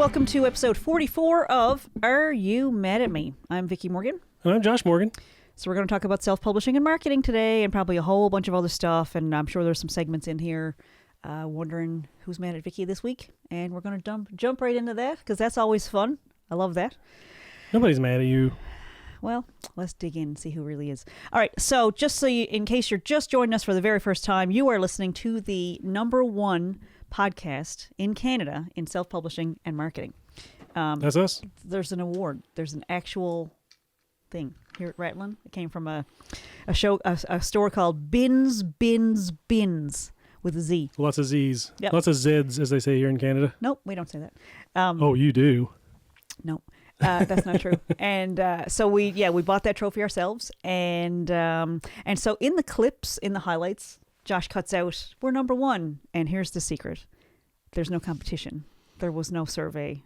Welcome to episode 44 of Are You Mad at Me? I'm Vickie Morgan. And I'm Josh Morgan. So we're going to talk about self-publishing and marketing today, and probably a whole bunch of other stuff. And I'm sure there's some segments in here wondering who's mad at Vickie this week. And we're going to jump right into that because that's always fun. I love that. Nobody's mad at you. Well, let's dig in and see who really is. All right. So just so you, in case you're just joining us for the very first time, you are listening to the #1 podcast in Canada in self-publishing and marketing. That's us. There's an award. There's an actual thing here at Ratlin. It came from a store called Bins with a Z. Lots of Z's. Yep. Lots of Z's, as they say here in Canada. Nope, we don't say that. Oh, you do? Nope. That's not true. And so we bought that trophy ourselves. And so in the clips, in the highlights, Josh cuts out, we're #1. And here's the secret. There's no competition. There was no survey.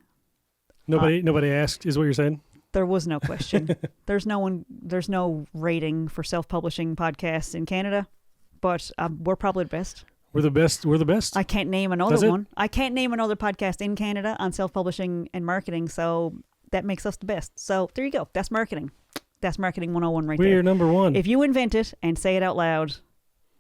Nobody asked, is what you're saying? There was no question. There's no rating for self-publishing podcasts in Canada, but we're probably the best. We're the best. I can't name another one. I can't name another podcast in Canada on self-publishing and marketing, so that makes us the best. So there you go. That's marketing. That's marketing 101 right there. We're #1. If you invent it and say it out loud,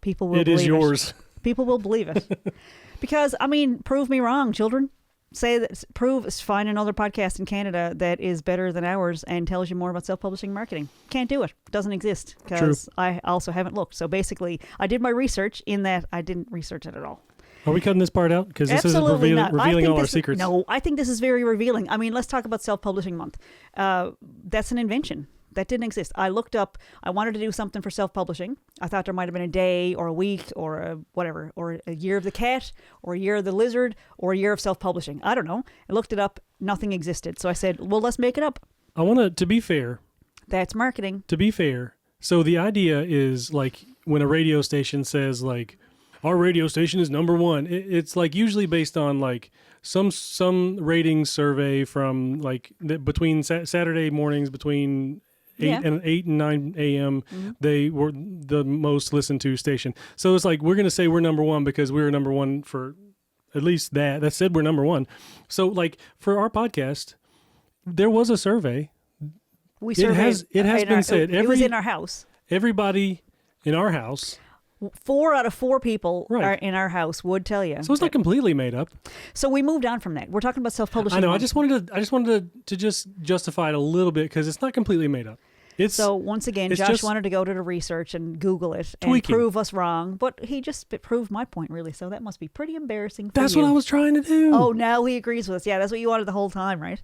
people will believe it. It is yours. People will believe it. Because, I mean, prove me wrong, children. Find another podcast in Canada that is better than ours and tells you more about self-publishing and marketing. Can't do it. Doesn't exist because I also haven't looked. So basically, I did my research in that I didn't research it at all. Are we cutting this part out? Because this isn't revealing all our secrets. No, I think this is very revealing. I mean, let's talk about Self-Publishing Month. That's an invention. That didn't exist. I looked up, I wanted to do something for self-publishing. I thought there might have been a day or a week or a whatever, or a year of the cat or a year of the lizard or a year of self-publishing. I don't know. I looked it up. Nothing existed. So I said, well, let's make it up. To be fair. That's marketing. To be fair. So the idea is like when a radio station says like, our radio station is #1. It's like usually based on like some rating survey from like between Saturday mornings between 8 and 9 a.m. Mm-hmm. They were the most listened to station. So it's like we're going to say we're #1 because we were #1 for at least that said we're #1. So like for our podcast, there was a survey. We surveyed. It has been said. It was in our house. Everybody in our house. 4 out of 4 people are in our house would tell you. So it's not completely made up. So we moved on from that. We're talking about self-publishing. I know. I just wanted to just justify it a little bit because it's not completely made up. So once again, Josh wanted to go to the research and Google it and prove us wrong, but he just proved my point really. So that must be pretty embarrassing for That's what I was trying to do. Oh, now he agrees with us. Yeah, that's what you wanted the whole time, right?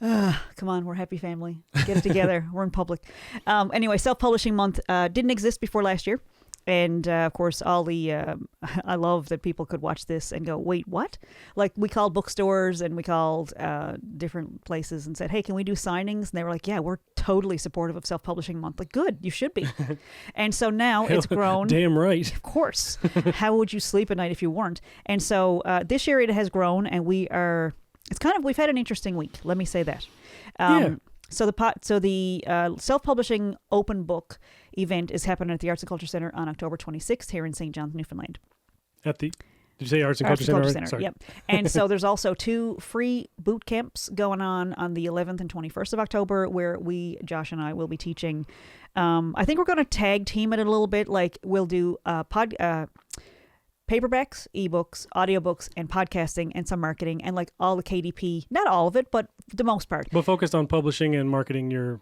Come on, we're a happy family. Get it together. We're in public. Anyway, Self-Publishing Month didn't exist before last year. And, of course, all the, I love that people could watch this and go, wait, what? Like, we called bookstores and we called different places and said, hey, can we do signings? And they were like, yeah, we're totally supportive of Self-Publishing Month. Like, good, you should be. And so now it's grown. Damn right. Of course. How would you sleep at night if you weren't? And so this year it has grown and we've had an interesting week. Let me say that. So the self-publishing open book event is happening at the Arts and Culture Center on October 26th here in St. John's, Newfoundland. Did you say Arts and Culture Center? Sorry. Yep. And so there's also 2 free boot camps going on the 11th and 21st of October where Josh and I will be teaching. I think we're going to tag team it a little bit. Like we'll do paperbacks, eBooks, audiobooks, and podcasting, and some marketing, and like all the KDP. Not all of it, but the most part. But focused on publishing and marketing your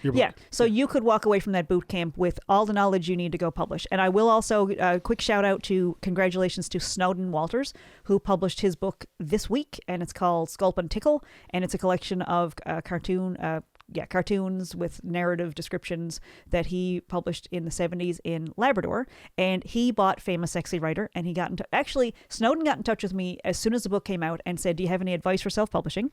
book. Yeah, so you could walk away from that boot camp with all the knowledge you need to go publish. And I will also, quick shout out congratulations to Snowden Walters, who published his book this week, and it's called Sculp and Tickle, and it's a collection of cartoons with narrative descriptions that he published in the 70s in Labrador. And he bought Famous Sexy Writer, and he got actually, Snowden got in touch with me as soon as the book came out and said, do you have any advice for self-publishing?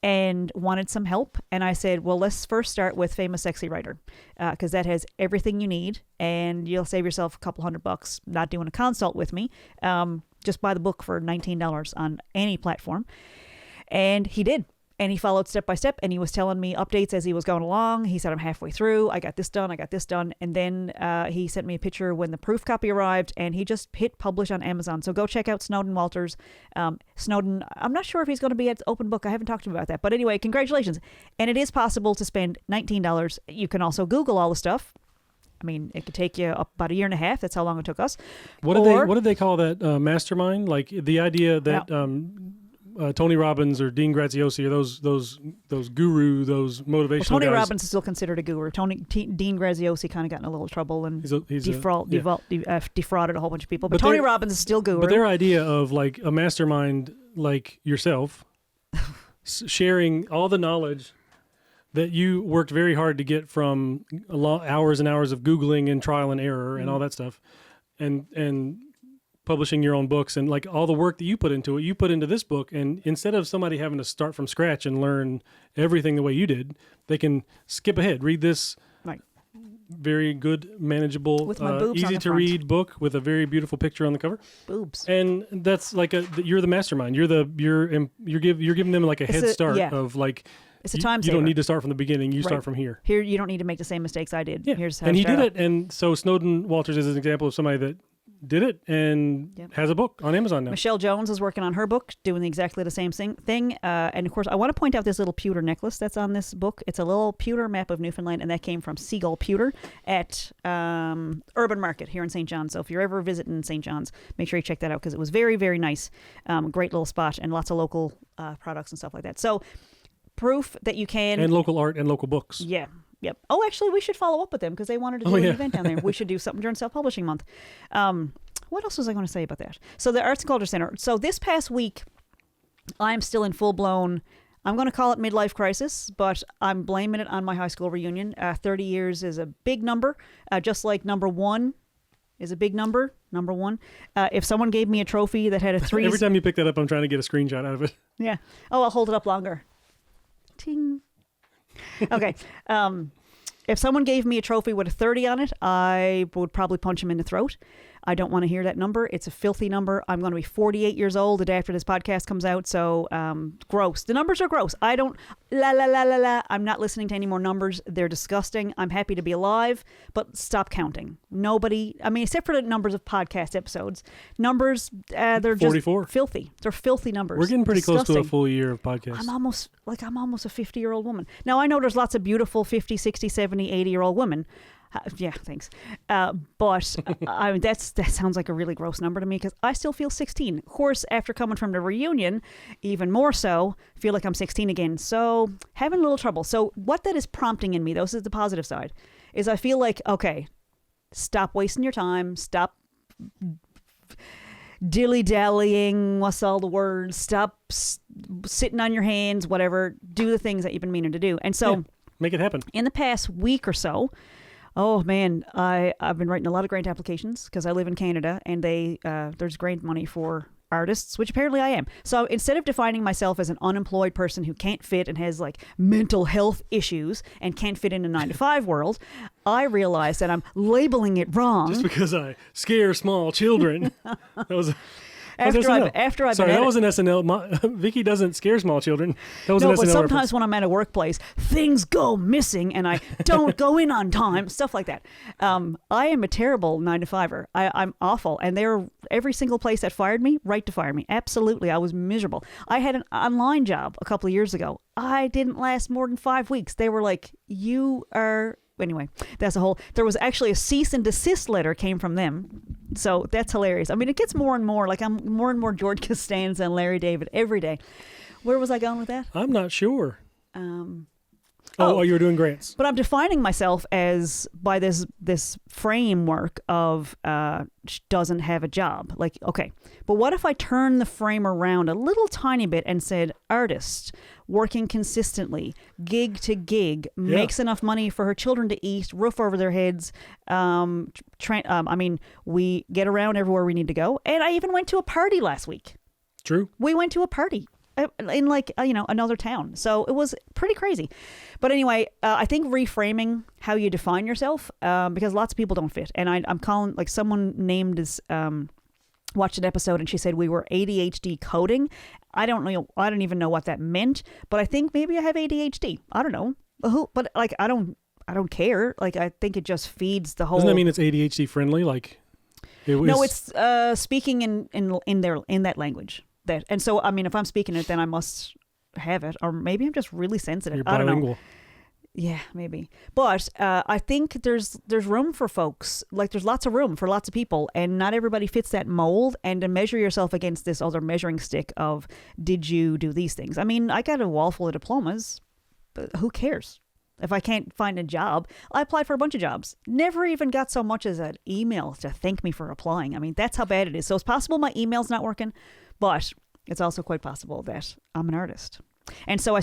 And wanted some help. And I said, well, let's first start with Famous Sexy Writer, because that has everything you need, and you'll save yourself a couple $100 not doing a consult with me. Just buy the book for $19 on any platform. And he did. And he followed step by step, and he was telling me updates as he was going along. He said, I'm halfway through. I got this done. And then he sent me a picture when the proof copy arrived, and he just hit publish on Amazon. So go check out Snowden Walters. Snowden, I'm not sure if he's going to be at Open Book. I haven't talked to him about that. But anyway, congratulations. And it is possible to spend $19. You can also Google all the stuff. I mean, it could take you about a year and a half. That's how long it took us. What did they call that mastermind? Like the idea that Tony Robbins or Dean Graziosi or those guru, those motivational Tony guys. Robbins is still considered a guru. Dean Graziosi kind of got in a little trouble and defrauded a whole bunch of people. But Tony Robbins is still guru. But their idea of like a mastermind like yourself, sharing all the knowledge that you worked very hard to get from hours and hours of Googling and trial and error and all that stuff, and publishing your own books and like all the work that you put into it, you put into this book. And instead of somebody having to start from scratch and learn everything the way you did, they can skip ahead, read this very good, manageable, easy to read book with a very beautiful picture on the cover. Boobs. And that's like you're the mastermind. You're giving them like a head start of like, it's a time saver. You don't need to start from the beginning. You start from here. Here, you don't need to make the same mistakes I did. Yeah. Here's how and he did it. And so Snowden Walters is an example of somebody that did it and has a book on Amazon now. Michelle Jones is working on her book, doing exactly the same thing. And of course, I want to point out this little pewter necklace that's on this book. It's a little pewter map of Newfoundland, and that came from Seagull Pewter at Urban Market here in St. John's. So if you're ever visiting St. John's, make sure you check that out because it was very, very nice. Great little spot and lots of local products and stuff like that. So proof that you can. And local art and local books. Yeah. Yep. Oh, actually, we should follow up with them because they wanted to do an event down there. We should do something during Self Publishing Month. What else was I going to say about that? So the Arts and Culture Center. So this past week, I'm still in full-blown, I'm going to call it midlife crisis, but I'm blaming it on my high school reunion. 30 years is a big number, just like number one is a big number. Number one. If someone gave me a trophy that had a 3... Every time you pick that up, I'm trying to get a screenshot out of it. Yeah. Oh, I'll hold it up longer. Ting. Okay. If someone gave me a trophy with a 30 on it, I would probably punch him in the throat. I don't want to hear that number. It's a filthy number. I'm going to be 48 years old the day after this podcast comes out. So gross. The numbers are gross. I don't, I'm not listening to any more numbers. They're disgusting. I'm happy to be alive, but stop counting. Nobody, I mean, except for the numbers of podcast episodes, numbers, they're 44. Just filthy. They're filthy numbers. We're getting pretty close to a full year of podcasts. I'm almost a 50-year-old woman. Now, I know there's lots of beautiful 50, 60, 70, 80-year-old women. Yeah, thanks. But I mean, that sounds like a really gross number to me because I still feel 16. Of course, after coming from the reunion, even more so, feel like I'm 16 again. So having a little trouble. So what that is prompting in me, though, this is the positive side, is I feel like, okay, stop wasting your time. Stop dilly-dallying. What's all the words? Stop sitting on your hands, whatever. Do the things that you've been meaning to do. And so... Yeah, make it happen. In the past week or so, oh man, I've been writing a lot of grant applications because I live in Canada and there's grant money for artists, which apparently I am. So instead of defining myself as an unemployed person who can't fit and has like mental health issues and can't fit in a 9-to-5 world, I realized that I'm labeling it wrong. Just because I scare small children. That was... After I've Sorry, that was an SNL. Vickie doesn't scare small children. That was an SNL but sometimes reference. when I'm at a workplace, things go missing and I don't go in on time, stuff like that. I am a terrible 9-to-5er. I'm awful. And every single place that fired me, right to fire me. Absolutely. I was miserable. I had an online job a couple of years ago. I didn't last more than 5 weeks. They were like, you are... Anyway, that's a whole... There was actually a cease and desist letter came from them. So that's hilarious. I mean, it gets more and more. Like, I'm more and more George Costanza and Larry David every day. Where was I going with that? I'm not sure. Oh, you were doing grants. But I'm defining myself as by this framework of doesn't have a job. Like, okay, but what if I turn the frame around a little tiny bit and said artist, working consistently, gig to gig, makes enough money for her children to eat, roof over their heads. I mean, we get around everywhere we need to go. And I even went to a party last week. True. We went to a party in like, another town. So it was pretty crazy. But anyway, I think reframing how you define yourself, because lots of people don't fit. And I'm calling, like, someone named as, watched an episode and she said we were ADHD coding. I don't know. I don't even know what that meant, but I think maybe I have ADHD. I don't know. But like, I don't care. Like, I think it just feeds the whole. Doesn't that mean it's ADHD friendly? Like, no, it's speaking in that language. And so, I mean, if I'm speaking it, then I must have it, or maybe I'm just really sensitive. You're I don't bilingual. know. Yeah, maybe. But I think there's room for folks. Like, there's lots of room for lots of people, and not everybody fits that mold. And to measure yourself against this other measuring stick of, did you do these things? I mean, I got a wall full of diplomas, but who cares? If I can't find a job, I applied for a bunch of jobs. Never even got so much as an email to thank me for applying. I mean, that's how bad it is. So it's possible my email's not working, but it's also quite possible that I'm an artist. And so I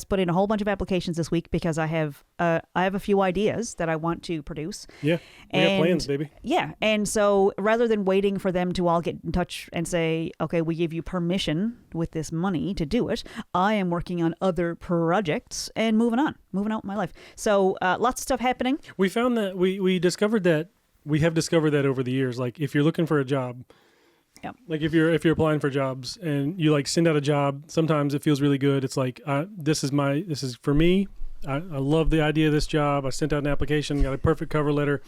put in a whole bunch of applications this week because I have a few ideas that I want to produce. Yeah, we got plans, baby. Yeah, and so rather than waiting for them to all get in touch and say, okay, we give you permission with this money to do it, I am working on other projects and moving out with my life. So lots of stuff happening. We found that we discovered that we have discovered that over the years. Like, if you're looking for a job. Yeah. Like, if you're applying for jobs and you like send out a job, sometimes it feels really good. It's like, this is for me. I love the idea of this job. I sent out an application, got a perfect cover letter.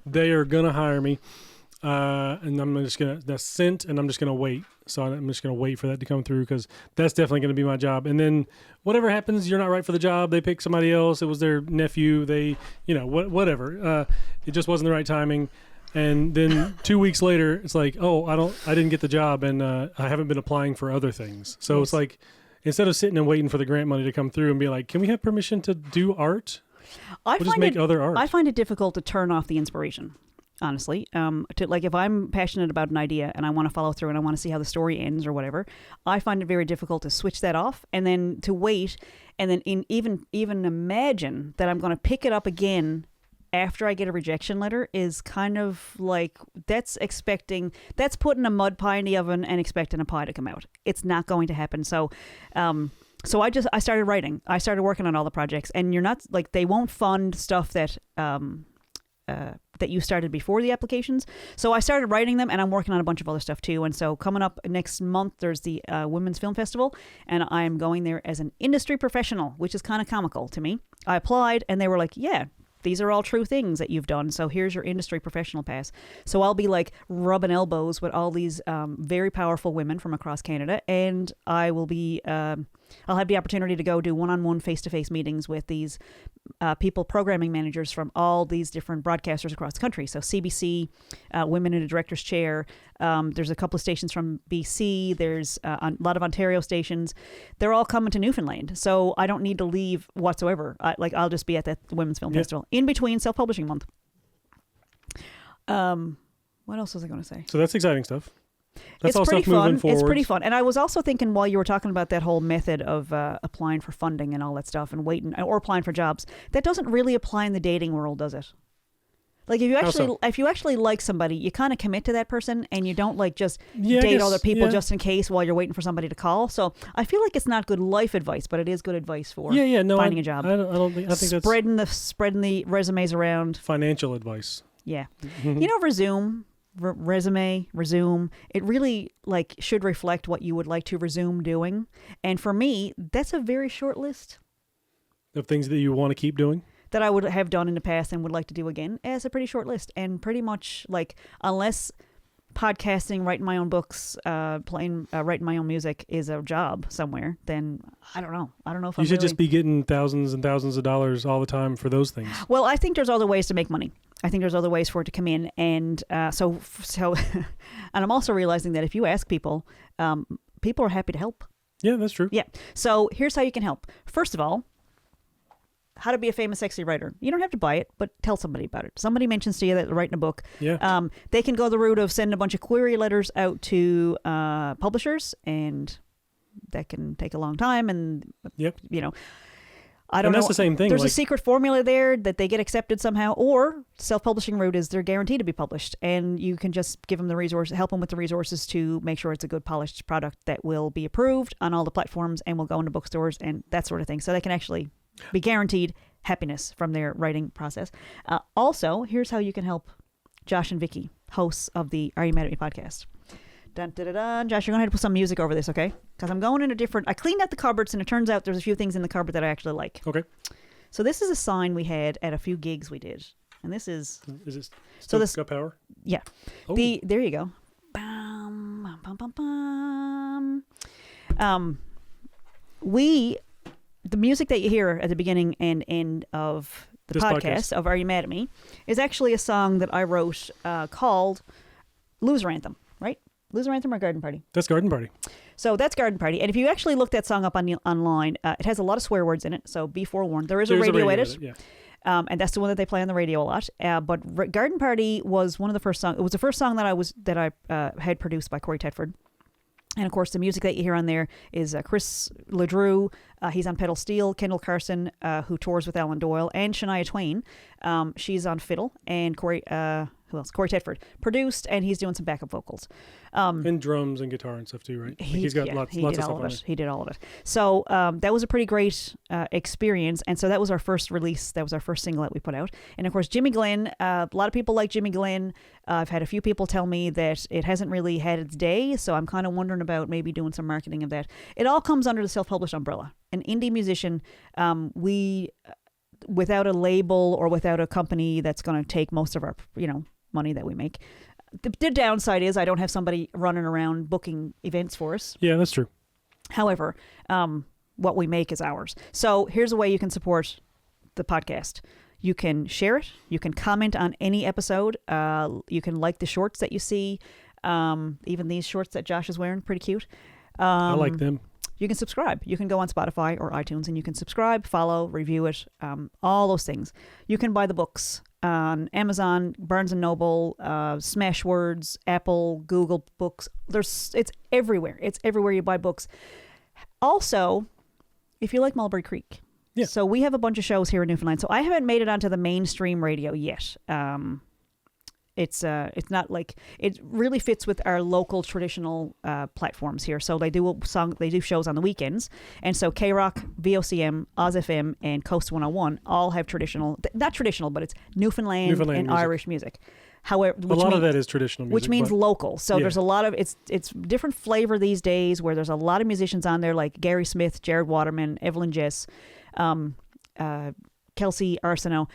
They are gonna hire me, and that's sent, and I'm just gonna wait. So I'm just gonna wait for that to come through because that's definitely gonna be my job. And then whatever happens, you're not right for the job. They pick somebody else. It was their nephew. They, whatever. It just wasn't the right timing. And then 2 weeks later, it's like, oh, I didn't get the job, and I haven't been applying for other things. So It's like, instead of sitting and waiting for the grant money to come through and be like, can we have permission to do art? We'll just make other art. I find it difficult to turn off the inspiration, honestly. If I'm passionate about an idea and I want to follow through and I want to see how the story ends or whatever, I find it very difficult to switch that off and then to wait and then even imagine that I'm going to pick it up again after I get a rejection letter is kind of like, that's putting a mud pie in the oven and expecting a pie to come out. It's not going to happen. So I started writing. I started working on all the projects, and you're not like, they won't fund stuff that you started before the applications. So I started writing them, and I'm working on a bunch of other stuff too. And so coming up next month, there's the Women's Film Festival, and I'm going there as an industry professional, which is kind of comical to me. I applied, and they were like, yeah, these are all true things that you've done. So here's your industry professional pass. So I'll be like rubbing elbows with all these very powerful women from across Canada. And I will be, I'll have the opportunity to go do one-on-one face-to-face meetings with these programming managers from all these different broadcasters across the country. So CBC, Women in a Director's Chair. There's a couple of stations from BC. There's a lot of Ontario stations. They're all coming to Newfoundland. So I don't need to leave whatsoever. I'll just be at that Women's Film Festival in between Self Publishing Month. What else was I going to say? So that's exciting stuff. That's it's all pretty stuff moving fun. forward. It's pretty fun. And I was also thinking, while you were talking about that whole method of applying for funding and all that stuff and waiting, or applying for jobs, that doesn't really apply in the dating world, does it? Like, if you actually like somebody, you kind of commit to that person, and you don't like just date other people just in case while you're waiting for somebody to call. So I feel like it's not good life advice, but it is good advice for finding a job. I think that's spreading the resumes around. Financial advice. Yeah. Resume, it really should reflect what you would like to resume doing. And for me, that's a very short list of things that you want to keep doing, that I would have done in the past and would like to do again. As a pretty short list. And pretty much, unless podcasting, writing my own books, writing my own music is a job somewhere, then I don't know. I don't know if you should just be getting thousands and thousands of dollars all the time for those things. Well, I think there's other ways to make money. I think there's other ways for it to come in. And so, and I'm also realizing that if you ask people, people are happy to help. Yeah, that's true. Yeah. So here's how you can help. First of all, how to be a famous, sexy writer. You don't have to buy it, but tell somebody about it. Somebody mentions to you that they're writing a book. Yeah. They can go the route of sending a bunch of query letters out to publishers, and that can take a long time. And, I don't know. That's the same thing. There's a secret formula there that they get accepted somehow, or self-publishing route is they're guaranteed to be published, and you can just give them the resource, help them with the resources to make sure it's a good polished product that will be approved on all the platforms and will go into bookstores and that sort of thing. So they can actually be guaranteed happiness from their writing process. Also, here's how you can help Josh and Vickie, hosts of the Are You Mad at Me podcast. Dun, dun, dun, dun. Josh, you're going to have to put some music over this, okay? Because I'm going in a different... I cleaned out the cupboards, and it turns out there's a few things in the cupboard that I actually like. Okay. So this is a sign we had at a few gigs we did. And this is... Is it so this got power? Yeah. Oh. There you go. Bum, bum, bum, bum. The music that you hear at the beginning and end of the podcast of Are You Mad at Me is actually a song that I wrote called Loser Anthem, right? Loser Anthem or Garden Party? That's Garden Party. So that's Garden Party. And if you actually look that song up online, it has a lot of swear words in it. So be forewarned. There's a radio edit. Yeah. And that's the one that they play on the radio a lot. But Garden Party was one of the first songs. It was the first song that I had produced by Corey Tedford. And of course, the music that you hear on there is Chris LeDrew. He's on pedal steel. Kendall Carson, who tours with Alan Doyle, and Shania Twain. She's on fiddle. And Corey, who else? Corey Tedford produced, and he's doing some backup vocals. And drums and guitar and stuff too, right? He's got lots of stuff on it. He did all of it. So that was a pretty great experience. And so that was our first release. That was our first single that we put out. And of course, Jimmy Glenn, a lot of people like Jimmy Glenn. I've had a few people tell me that it hasn't really had its day. So I'm kind of wondering about maybe doing some marketing of that. It all comes under the self-published umbrella. An indie musician, without a label or without a company that's going to take most of our, money that we make. The downside is I don't have somebody running around booking events for us. Yeah, that's true. However, what we make is ours. So here's a way you can support the podcast. You can share it. You can comment on any episode. You can like the shorts that you see. Even these shorts that Josh is wearing, pretty cute. I like them. You can subscribe. You can go on Spotify or iTunes and you can subscribe, follow, review it, all those things. You can buy the books on Amazon, Barnes & Noble, Smashwords, Apple, Google Books. It's everywhere. It's everywhere you buy books. Also, if you like Mulberry Creek. Yeah. So we have a bunch of shows here in Newfoundland. So I haven't made it onto the mainstream radio yet. It's not like it really fits with our local traditional platforms here. So they do shows on the weekends, and so K-Rock, VOCM, Oz FM, and Coast 101 all have not traditional, but it's Newfoundland and music. Irish music. However, a lot of that is traditional music, which means local. So there's a lot of it's different flavor these days, where there's a lot of musicians on there like Gary Smith, Jared Waterman, Evelyn Jess, Kelsey Arsenault.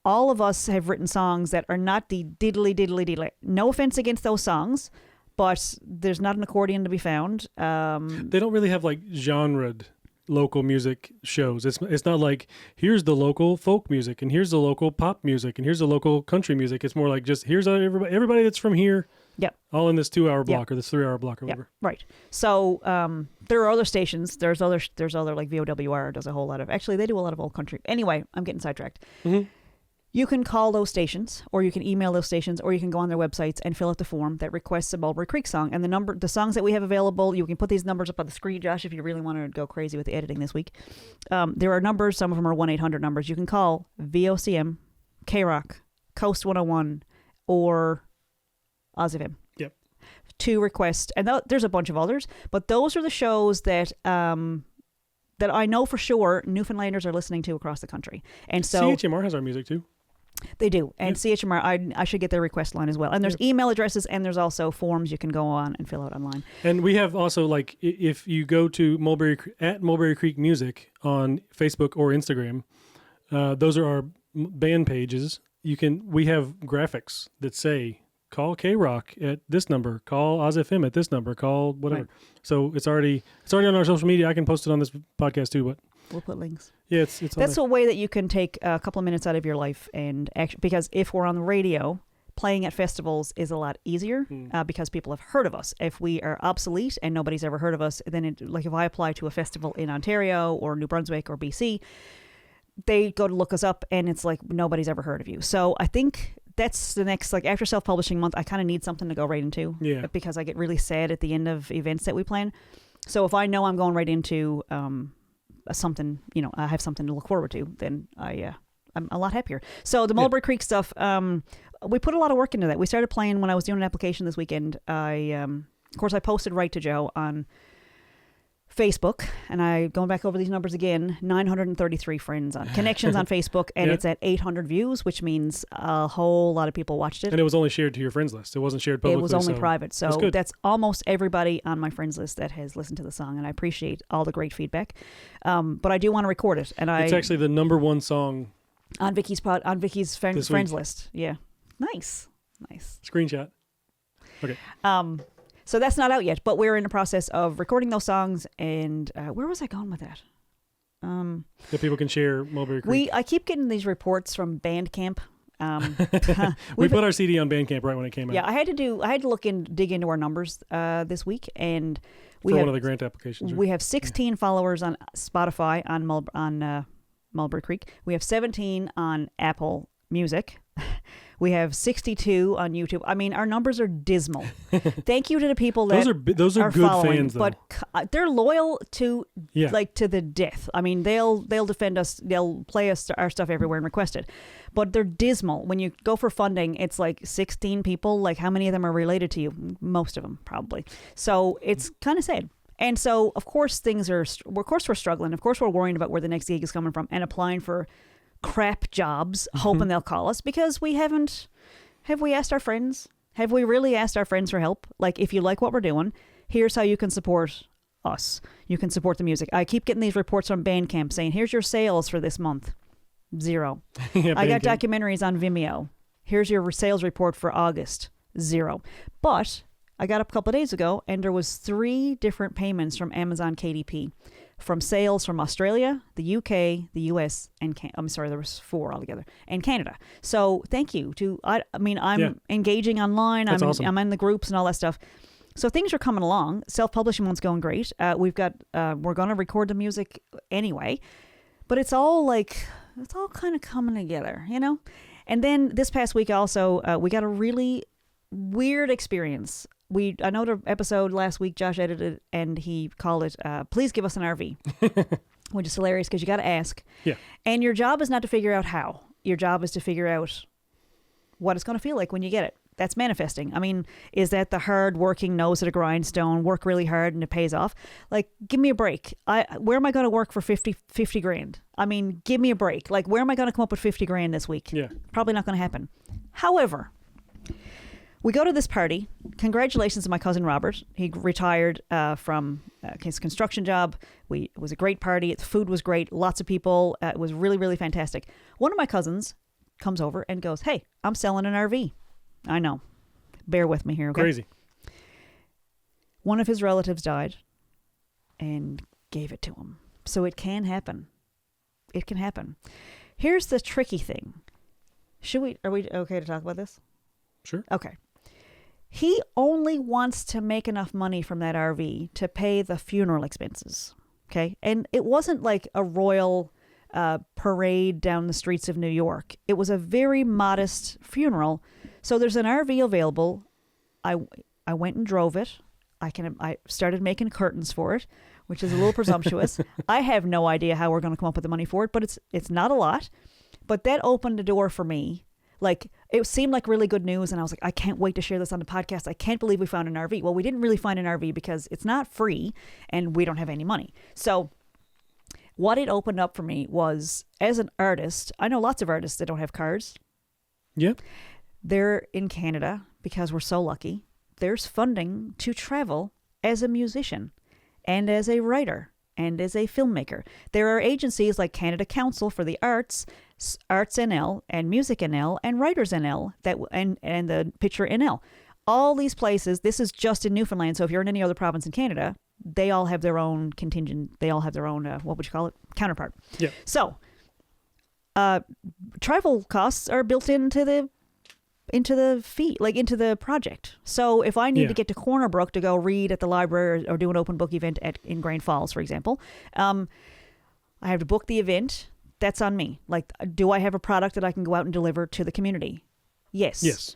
All of us have written songs that are not the diddly diddly diddly. No offense against those songs, but there's not an accordion to be found. They don't really have like genred local music shows. It's not like here's the local folk music and here's the local pop music and here's the local country music. It's more like just here's everybody that's from here. Yep. All in this 2-hour block or this 3-hour block or whatever. Right. So there are other stations. There's other like VOWR does a whole lot of. Actually, they do a lot of old country. Anyway, I'm getting sidetracked. Mm-hmm. You can call those stations, or you can email those stations, or you can go on their websites and fill out the form that requests a Mulberry Creek song. And the songs that we have available, you can put these numbers up on the screen, Josh, if you really want to go crazy with the editing this week. There are numbers. Some of them are 1-800 numbers. You can call VOCM, K-Rock, Coast 101, or Oz FM. Yep. To request, and there's a bunch of others, but those are the shows that I know for sure Newfoundlanders are listening to across the country. And so CHMR has our music too. They do. And CHMR, I should get their request line as well. And there's email addresses, and there's also forms you can go on and fill out online. And we have also, like, if you go to Mulberry Creek Music on Facebook or Instagram, those are our band pages. We have graphics that say, call K-Rock at this number, call Oz FM at this number, call whatever. Right. So it's already on our social media. I can post it on this podcast too, but we'll put links. Yeah, it's that's a way that you can take a couple of minutes out of your life and because if we're on the radio, playing at festivals is a lot easier because people have heard of us. If we are obsolete and nobody's ever heard of us, then like if I apply to a festival in Ontario or New Brunswick or BC, they go to look us up and it's like nobody's ever heard of you. So I think that's the next, like after Self-Publishing Month, I kind of need something to go right into because I get really sad at the end of events that we plan. So if I know I'm going right into something, I have something to look forward to, then I'm a lot happier. So the Mulberry Creek stuff, we put a lot of work into that. We started playing when I was doing an application this weekend. Of course, I posted right to Joe on Facebook, and I going back over these numbers again, 933 friends on connections on Facebook, and it's at 800 views, which means a whole lot of people watched it. And it was only shared to your friends list. It wasn't shared publicly. It was only private. So that's, that's almost everybody on my friends list that has listened to the song, and I appreciate all the great feedback. But I do want to record it, and it's actually the #1 song on Vickie's friends list. Yeah, nice. Screenshot. Okay. So that's not out yet, but we're in the process of recording those songs. And where was I going with that? That people can share Mulberry Creek. I keep getting these reports from Bandcamp. We put our CD on Bandcamp right when it came out. Yeah, I had to dig into our numbers this week, and for one of the grant applications. Right? We have 16 followers on Spotify on Mulberry Creek. We have 17 on Apple Music. We have 62 on YouTube. I mean, our numbers are dismal. Thank you to the people that those are good following, fans, though. But they're loyal to to the death. I mean, they'll defend us. They'll play our stuff everywhere and request it. But they're dismal. When you go for funding, it's like 16 people. Like, how many of them are related to you? Most of them, probably. So it's kind of sad. And so, of course, we're struggling. Of course, we're worrying about where the next gig is coming from and applying for crap jobs, hoping they'll call us, because we haven't. Have we asked our friends? Have we really asked our friends for help? Like, if you like what we're doing, here's how you can support us. You can support the music. I keep getting these reports from Bandcamp saying, here's your sales for this month. 0. I got documentaries on Vimeo. Here's your sales report for August. 0. But I got up a couple of days ago, and there was 3 different payments from Amazon KDP. From sales from Australia, the UK, the US, and there was 4 altogether, and Canada. So thank you to, I'm engaging online. Awesome. I'm in the groups and all that stuff. So things are coming along. Self-publishing one's going great. We're going to record the music anyway, but it's all kind of coming together, you know? And then this past week also, we got a really weird experience. I know the episode last week Josh edited, and he called it "Please Give Us an RV," which is hilarious because you got to ask. Yeah. And your job is not to figure out how. Your job is to figure out what it's going to feel like when you get it. That's manifesting. I mean, is that the hard working nose at a grindstone, work really hard and it pays off? Like, give me a break. Where am I going to work for 50 grand? I mean, give me a break. Like, where am I going to come up with 50 grand this week? Yeah. Probably not going to happen. However, we go to this party. Congratulations to my cousin Robert. He retired from his construction job. It was a great party. The food was great. Lots of people. It was really, really fantastic. One of my cousins comes over and goes, "Hey, I'm selling an RV." I know. Bear with me here, okay? Crazy. One of his relatives died and gave it to him. So it can happen. It can happen. Here's the tricky thing. Are we okay to talk about this? Sure. Okay. He only wants to make enough money from that RV to pay the funeral expenses. Okay. And it wasn't like a royal parade down the streets of New York. It was a very modest funeral. So there's an RV available. I went and drove it. I started making curtains for it, which is a little presumptuous. I have no idea how we're going to come up with the money for it, but it's not a lot. But that opened the door for me. Like, it seemed like really good news, and I was like, I can't wait to share this on the podcast. I can't believe we found an RV. Well, we didn't really find an RV because it's not free, and we don't have any money. So what it opened up for me was, as an artist, I know lots of artists that don't have cars. Yeah. They're in Canada because we're so lucky. There's funding to travel as a musician and as a writer and as a filmmaker. There are agencies like Canada Council for the Arts, Arts NL, and Music NL, and Writers NL, and the Picture NL. All these places, this is just in Newfoundland, so if you're in any other province in Canada, they all have their own contingent, they all have their own, what would you call it? Counterpart. Yeah. So, travel costs are built into the fee, like into the project. So if I need to get to Corner Brook to go read at the library or do an open book event in Grand Falls, for example, I have to book the event. That's on me. Like, do I have a product that I can go out and deliver to the community? Yes. Yes.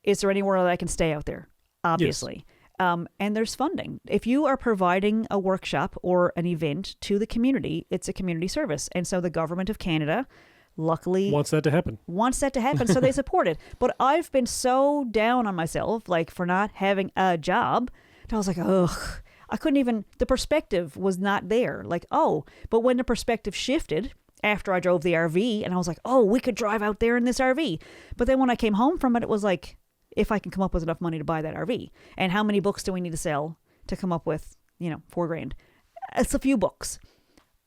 Is there anywhere that I can stay out there? Obviously. Yes. And there's funding. If you are providing a workshop or an event to the community, it's a community service. And so the government of Canada, luckily, wants that to happen, so they support it. But I've been so down on myself, like, for not having a job, that I was like, ugh, I couldn't even, the perspective was not there. Like, oh, but when the perspective shifted after I drove the RV and I was like, oh, we could drive out there in this RV. But then when I came home from it, it was like, if I can come up with enough money to buy that RV, and how many books do we need to sell to come up with, $4,000? It's a few books.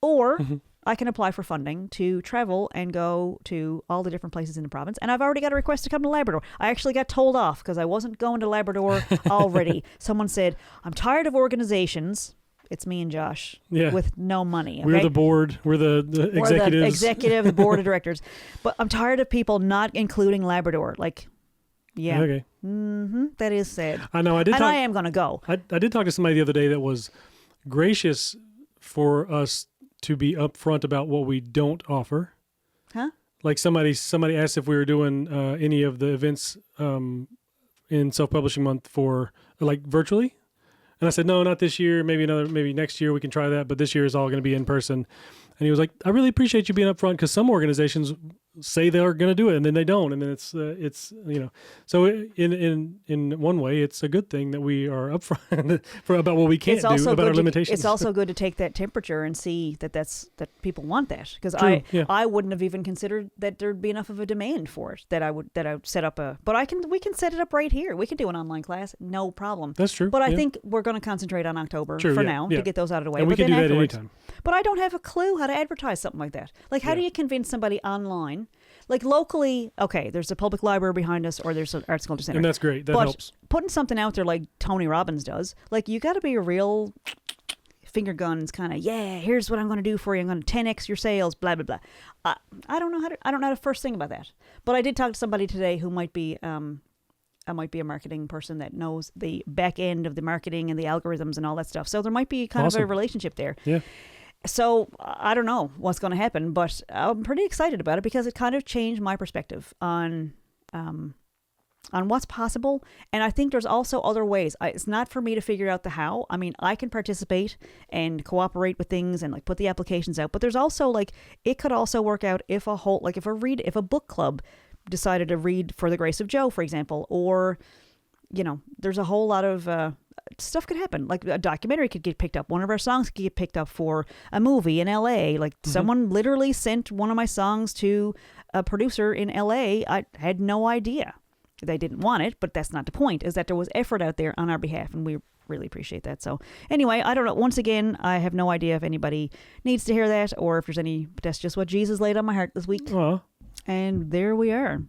Or I can apply for funding to travel and go to all the different places in the province. And I've already got a request to come to Labrador. I actually got told off because I wasn't going to Labrador already. Someone said, I'm tired of organizations. It's me and Josh with no money. Okay? We're the board. We're the executives. We're the executive, the board of directors. But I'm tired of people not including Labrador. Like, yeah. Okay. That is sad. I know. I am going to go. I did talk to somebody the other day that was gracious for us to be upfront about what we don't offer. Huh? Like somebody asked if we were doing any of the events in Self Publishing Month for like virtually, and I said no, not this year. Maybe next year we can try that, but this year is all going to be in person. And he was like, I really appreciate you being upfront because some organizations say they're going to do it and then they don't, and then it's So in one way, it's a good thing that we are upfront about what we can't do, about our limitations. It's also good to take that temperature and see that people want that, because I wouldn't have even considered that there'd be enough of a demand for it that I would set up but we can set it up right here. We can do an online class, no problem. That's true. But I think we're going to concentrate on October for now to get those out of the way. And we can do that anytime. But I don't have a clue how to advertise something like that. Like, how do you convince somebody online? Like, locally, okay, there's a public library behind us, or there's an arts culture center. And that's great. That helps. Putting something out there like Tony Robbins does, like, you got to be a real finger guns kind of, here's what I'm going to do for you. I'm going to 10x your sales, blah, blah, blah. I don't know how to first thing about that. But I did talk to somebody today who might be a marketing person that knows the back end of the marketing and the algorithms and all that stuff. So there might be kind of a relationship there. Yeah. So I don't know what's going to happen, but I'm pretty excited about it because it kind of changed my perspective on what's possible. And I think there's also other ways. It's not for me to figure out the how. I mean, I can participate and cooperate with things and like put the applications out, but there's also like, it could also work out if if a book club decided to read For the Grace of Joe, for example, or, there's a whole lot of, stuff could happen. Like a documentary could get picked up. One of our songs could get picked up for a movie in LA. Like someone literally sent one of my songs to a producer in LA. I had no idea. They didn't want it, but that's not the point, is that there was effort out there on our behalf, and we really appreciate that. So anyway, I don't know. Once again, I have no idea if anybody needs to hear that or if there's but that's just what Jesus laid on my heart this week. Aww. And there we are.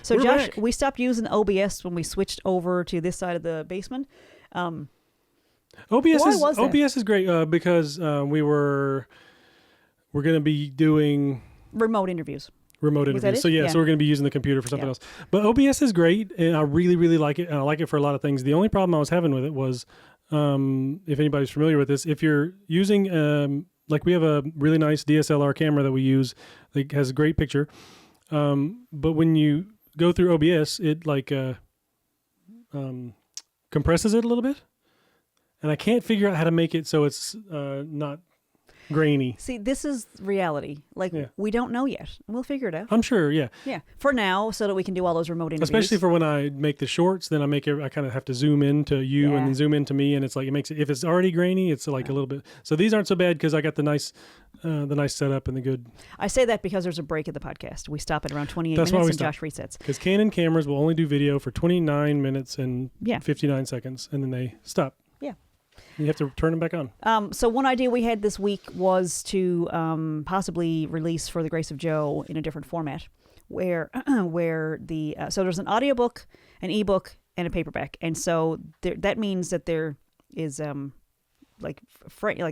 So We're Josh, back. we stopped using OBS when we switched over to this side of the basement. OBS is great because we're going to be doing remote interviews. So we're going to be using the computer for something else. But OBS is great, and I really, really like it, and I like it for a lot of things. The only problem I was having with it was, if anybody's familiar with this, if you're using, like we have a really nice DSLR camera that we use that has a great picture, but when you go through OBS, it like compresses it a little bit, and I can't figure out how to make it so it's not grainy. See, this is reality. Like, we don't know yet. We'll figure it out. I'm sure, yeah. Yeah, for now, so that we can do all those remote interviews. Especially for when I make the shorts, then I kind of have to zoom in to you and then zoom in to me, and it's like, it makes it, if it's already grainy, it's like a little bit. So these aren't so bad because I got the nice setup and the good. I say that because there's a break in the podcast. We stop at around 28 minutes and Josh resets. Because Canon cameras will only do video for 29 minutes and 59 seconds, and then they stop. You have to turn them back on. So one idea we had this week was to possibly release For the Grace of Joe in a different format, where so there's an audiobook, an ebook, and a paperback, and so that means that there is like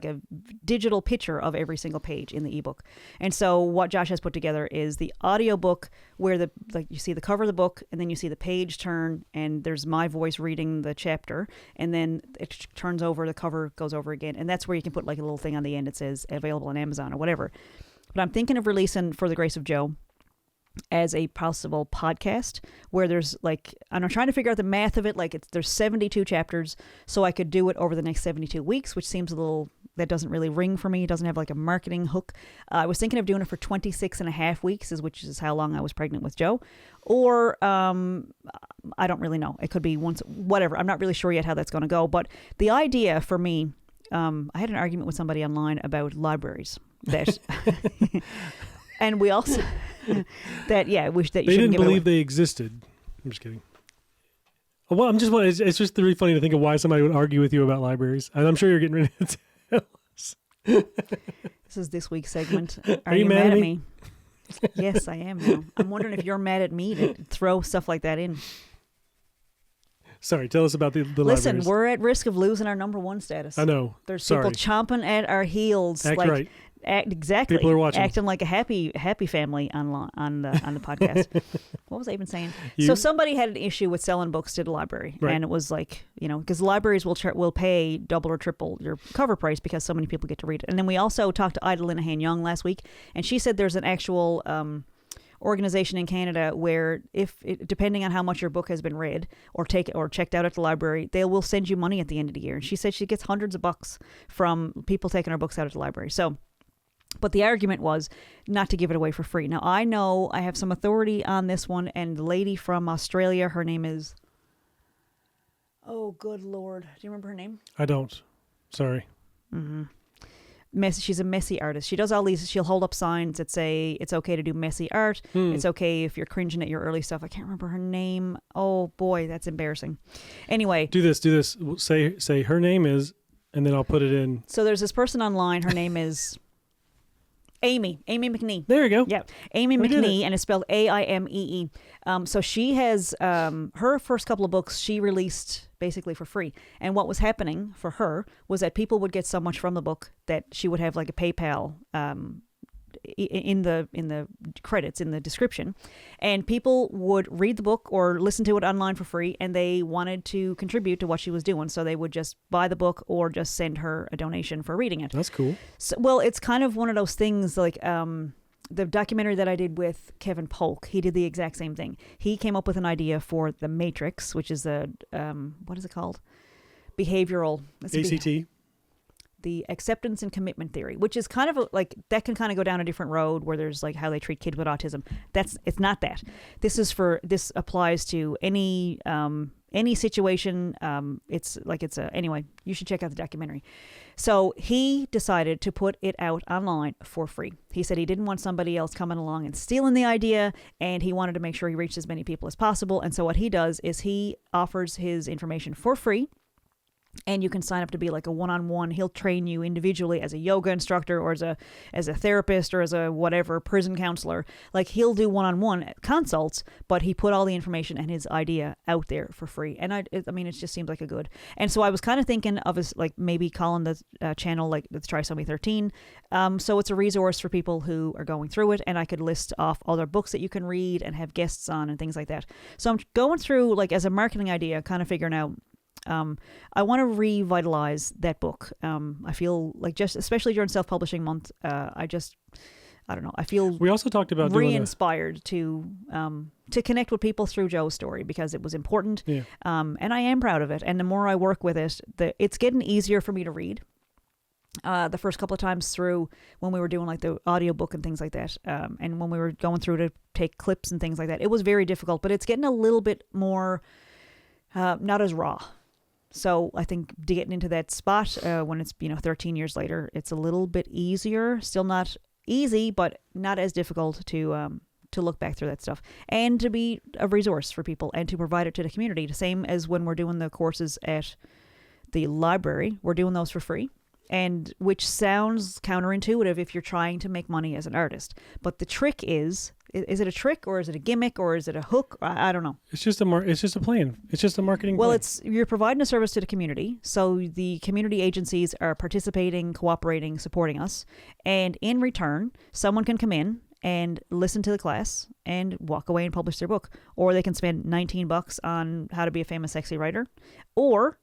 a digital picture of every single page in the ebook. And so what Josh has put together is the audiobook where you see the cover of the book, and then you see the page turn, and there's my voice reading the chapter, and then it turns over, the cover goes over again, and that's where you can put like a little thing on the end that says available on Amazon or whatever. But I'm thinking of releasing For the Grace of Joe as a possible podcast where there's like, I'm trying to figure out the math of it. Like there's 72 chapters, so I could do it over the next 72 weeks, which seems a little, that doesn't really ring for me. It doesn't have like a marketing hook. I was thinking of doing it for 26 and a half weeks, which is how long I was pregnant with Joe. Or I don't really know. It could be once, whatever. I'm not really sure yet how that's going to go. But the idea for me I had an argument with somebody online about libraries that, and we also that you they shouldn't didn't give it away. believe they existed. I'm just kidding. Well, it's just really funny to think of why somebody would argue with you about libraries. And I'm sure you're getting ready to tell us. This is this week's segment. Are you mad at me? Yes, I am now. I'm wondering if you're mad at me to throw stuff like that in. Sorry, tell us about the Listen, libraries. we're at risk of losing our number one status. I know. There's Sorry. people chomping at our heels. Act like, right. Exactly. People are watching. Acting like a happy family on the podcast. What was I even saying? You- So somebody had an issue with selling books to the library, Right. and it was like, because libraries will pay double or triple your cover price because so many people get to read it. And then we also talked to Ida Linehan Young last week, and she said there's an actual organization in Canada where depending on how much your book has been read or checked out at the library, they will send you money at the end of the year. And she said she gets hundreds of bucks from people taking her books out at the library. So. But the argument was not to give it away for free. Now, I know I have some authority on this one, and the lady from Australia, her name is... Oh, good Lord. Do you remember her name? I don't. Sorry. She's a messy artist. She does all these... She'll hold up signs that say it's okay to do messy art. It's okay if you're cringing at your early stuff. I can't remember her name. Oh, boy, that's embarrassing. Anyway. Do this. Say her name is, and then I'll put it in. So there's this person online. Her name is... Amy McNee. There you go. Yeah, Amy We did McNee, and it's spelled AIMEE. So she has her first couple of books she released basically for free. And what was happening for her was that people would get so much from the book that she would have like a PayPal in the credits in the description, and people would read the book or listen to it online for free, and they wanted to contribute to what she was doing, so they would just buy the book or just send her a donation for reading it. That's cool. So, well, it's kind of one of those things like the documentary that I did with Kevin Polk. He did the exact same thing. He came up with an idea for the Matrix, which is a what is it called? Behavioral ACT. The acceptance and commitment theory, which is kind of like that can kind of go down a different road where there's like how they treat kids with autism. It's not that. This applies to any situation. Anyway, you should check out the documentary. So he decided to put it out online for free. He said he didn't want somebody else coming along and stealing the idea, and he wanted to make sure he reached as many people as possible. And so what he does is he offers his information for free. And you can sign up to be like a one-on-one. He'll train you individually as a yoga instructor or as a therapist or as a whatever prison counselor. Like he'll do one-on-one consults, but he put all the information and his idea out there for free. And it just seems like a good. And so I was kind of thinking of us like maybe calling the channel like Let's Try Something 13. So it's a resource for people who are going through it, and I could list off other books that you can read and have guests on and things like that. So I'm going through like as a marketing idea, kind of figuring out. I want to revitalize that book. I feel like just, especially during Self-Publishing Month, I don't know. I feel we also talked about re-inspired to connect with people through Joe's story because it was important. Yeah. And I am proud of it. And the more I work with it, it's getting easier for me to read. The first couple of times through when we were doing like the audiobook and things like that, and when we were going through to take clips and things like that, it was very difficult. But it's getting a little bit more not as raw. So I think getting into that spot when it's 13 years later, it's a little bit easier. Still not easy, but not as difficult to look back through that stuff and to be a resource for people and to provide it to the community. The same as when we're doing the courses at the library, we're doing those for free. And which sounds counterintuitive if you're trying to make money as an artist. But the trick is it a trick or is it a gimmick or is it a hook? I don't know. It's just a plan. It's just a marketing plan. Well, you're providing a service to the community. So the community agencies are participating, cooperating, supporting us. And in return, someone can come in and listen to the class and walk away and publish their book. Or they can spend $19 on how to be a famous, sexy writer. Or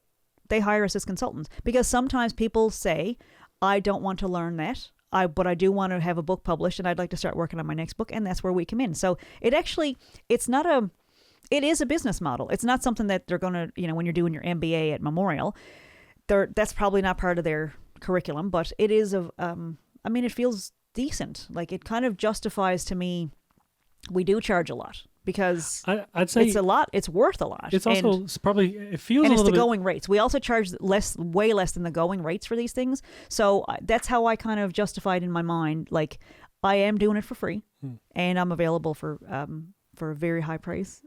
they hire us as consultants, because sometimes people say, I don't want to learn that, but I do want to have a book published and I'd like to start working on my next book. And that's where we come in. So it is a business model. It's not something that they're going to, when you're doing your MBA at Memorial, that's probably not part of their curriculum, but it is it feels decent. Like it kind of justifies to me. We do charge a lot because I'd say it's a lot. It's worth a lot. It's also probably, it feels and a it's little the bit. going rates. We also charge way less than the going rates for these things. So that's how I kind of justified in my mind, like I am doing it for free, and I'm available for a very high price.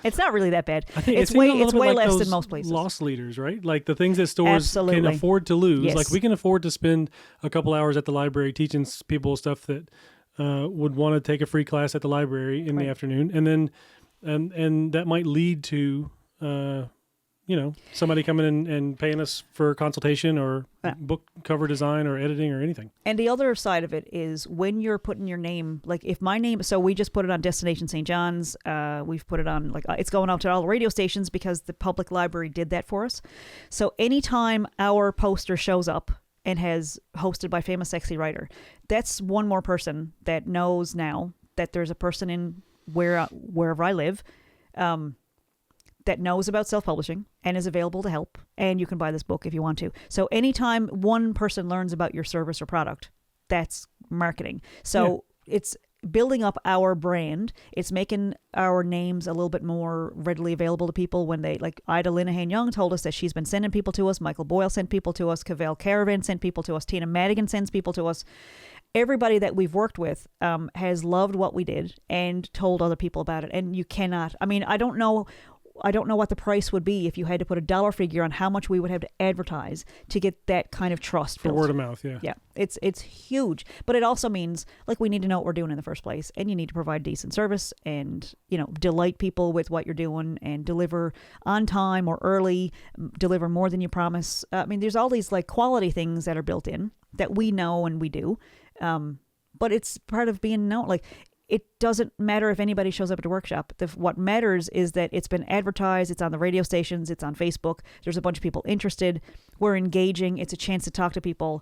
It's not really that bad. I think it's way like less those than most places. Loss leaders, right? Like the things that stores can afford to lose. Yes. Like we can afford to spend a couple hours at the library teaching people stuff that would want to take a free class at the library in the afternoon, and then and that might lead to somebody coming in and paying us for a consultation or book cover design or editing or anything. And the other side of it is when you're putting your name, like if my name, so we just put it on Destination St. John's. We've put it on, like it's going out to all the radio stations because the public library did that for us. So anytime our poster shows up and has hosted by famous sexy writer, that's one more person that knows now that there's a person in wherever I live, that knows about self-publishing and is available to help, and you can buy this book if you want to. So anytime one person learns about your service or product, that's marketing. So it's building up our brand. It's making our names a little bit more readily available to people when they, like Ida Linehan Young told us that she's been sending people to us. Michael Boyle sent people to us. Cavell Caravan sent people to us. Tina Madigan sends people to us. Everybody that we've worked with has loved what we did and told other people about it. And you cannot, I don't know what the price would be if you had to put a dollar figure on how much we would have to advertise to get that kind of trust for built. Word of mouth. Yeah, it's huge, but it also means like we need to know what we're doing in the first place, and you need to provide decent service and delight people with what you're doing and deliver on time or early, deliver more than you promise. There's all these like quality things that are built in that we know and we do, but it's part of being known. Like, it doesn't matter if anybody shows up at the workshop. What matters is that it's been advertised, it's on the radio stations, it's on Facebook, there's a bunch of people interested, we're engaging, it's a chance to talk to people.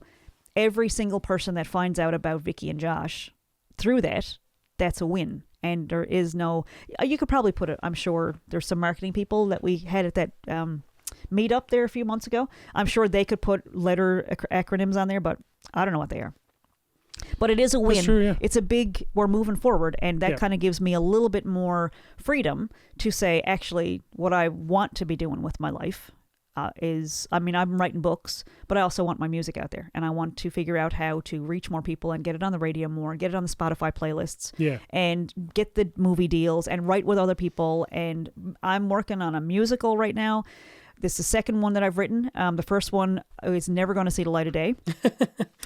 Every single person that finds out about Vickie and Josh through that's a win. And there is no, you could probably put it, I'm sure there's some marketing people that we had at that meet up there a few months ago. I'm sure they could put letter acronyms on there, but I don't know what they are. But it is a win. That's true, yeah. It's a big, we're moving forward, and that kind of gives me a little bit more freedom to say, actually, what I want to be doing with my life is, I'm writing books, but I also want my music out there, and I want to figure out how to reach more people and get it on the radio more, get it on the Spotify playlists, and get the movie deals and write with other people. And I'm working on a musical right now. This is the second one that I've written. The first one is never going to see the light of day.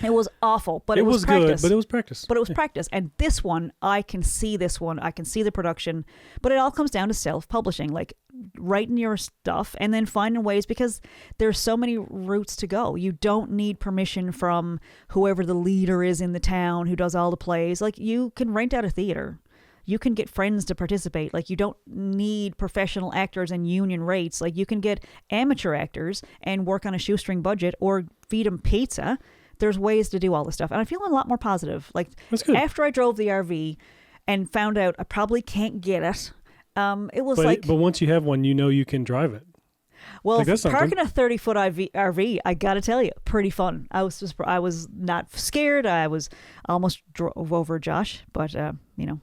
It was awful, but it was practice. Good, but it was practice. But it was practice. And this one, I can see the production, but it all comes down to self-publishing, like writing your stuff and then finding ways, because there's so many routes to go. You don't need permission from whoever the leader is in the town who does all the plays. Like, you can rent out a theater. You can get friends to participate. Like, you don't need professional actors and union rates. Like, you can get amateur actors and work on a shoestring budget or feed them pizza. There's ways to do all this stuff. And I'm feeling a lot more positive. Like, after I drove the RV and found out I probably can't get it, it was But once you have one, you can drive it. Well, parking a 30-foot RV, I got to tell you, pretty fun. I was not scared. I was almost drove over Josh, but not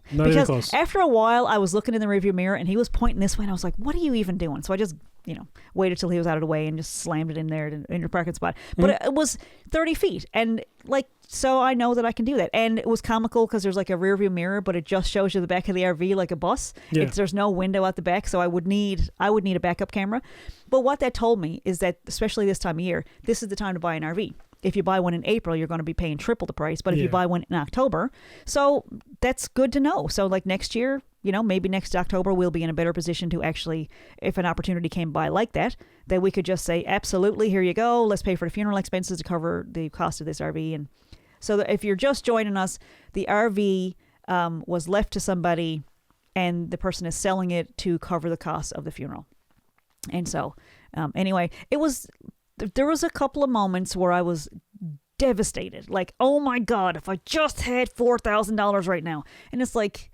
because close. After a while, I was looking in the rearview mirror and he was pointing this way, and I was like, "What are you even doing?" So I just waited till he was out of the way and just slammed it in there in your parking spot. But it was 30 feet, and so I know that I can do that. And it was comical because there's like a rear view mirror, but it just shows you the back of the RV like a bus. Yeah. There's no window out the back, so I would need a backup camera. But what that told me is that, especially this time of year, this is the time to buy an RV. If you buy one in April, you're going to be paying triple the price. But if you buy one in October, so that's good to know. So like next year, maybe next October, we'll be in a better position to actually, if an opportunity came by like that we could just say, absolutely, here you go. Let's pay for the funeral expenses to cover the cost of this RV. And so that if you're just joining us, the RV was left to somebody, and the person is selling it to cover the cost of the funeral. And so, anyway, there was a couple of moments where I was devastated. Like, oh my God, if I just had $4,000 right now. And it's like,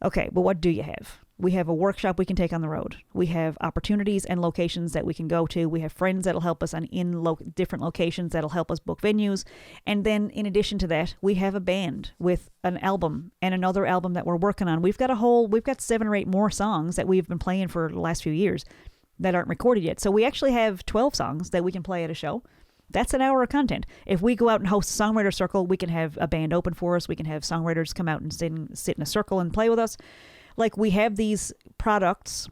okay, but what do you have? We have a workshop we can take on the road. We have opportunities and locations that we can go to. We have friends that'll help us different locations that'll help us book venues. And then in addition to that, we have a band with an album and another album that we're working on. We've got 7 or 8 more songs that we've been playing for the last few years that aren't recorded yet. So we actually have 12 songs that we can play at a show. That's an hour of content. If we go out and host a songwriter circle, we can have a band open for us. We can have songwriters come out and sit in a circle and play with us. Like, we have these products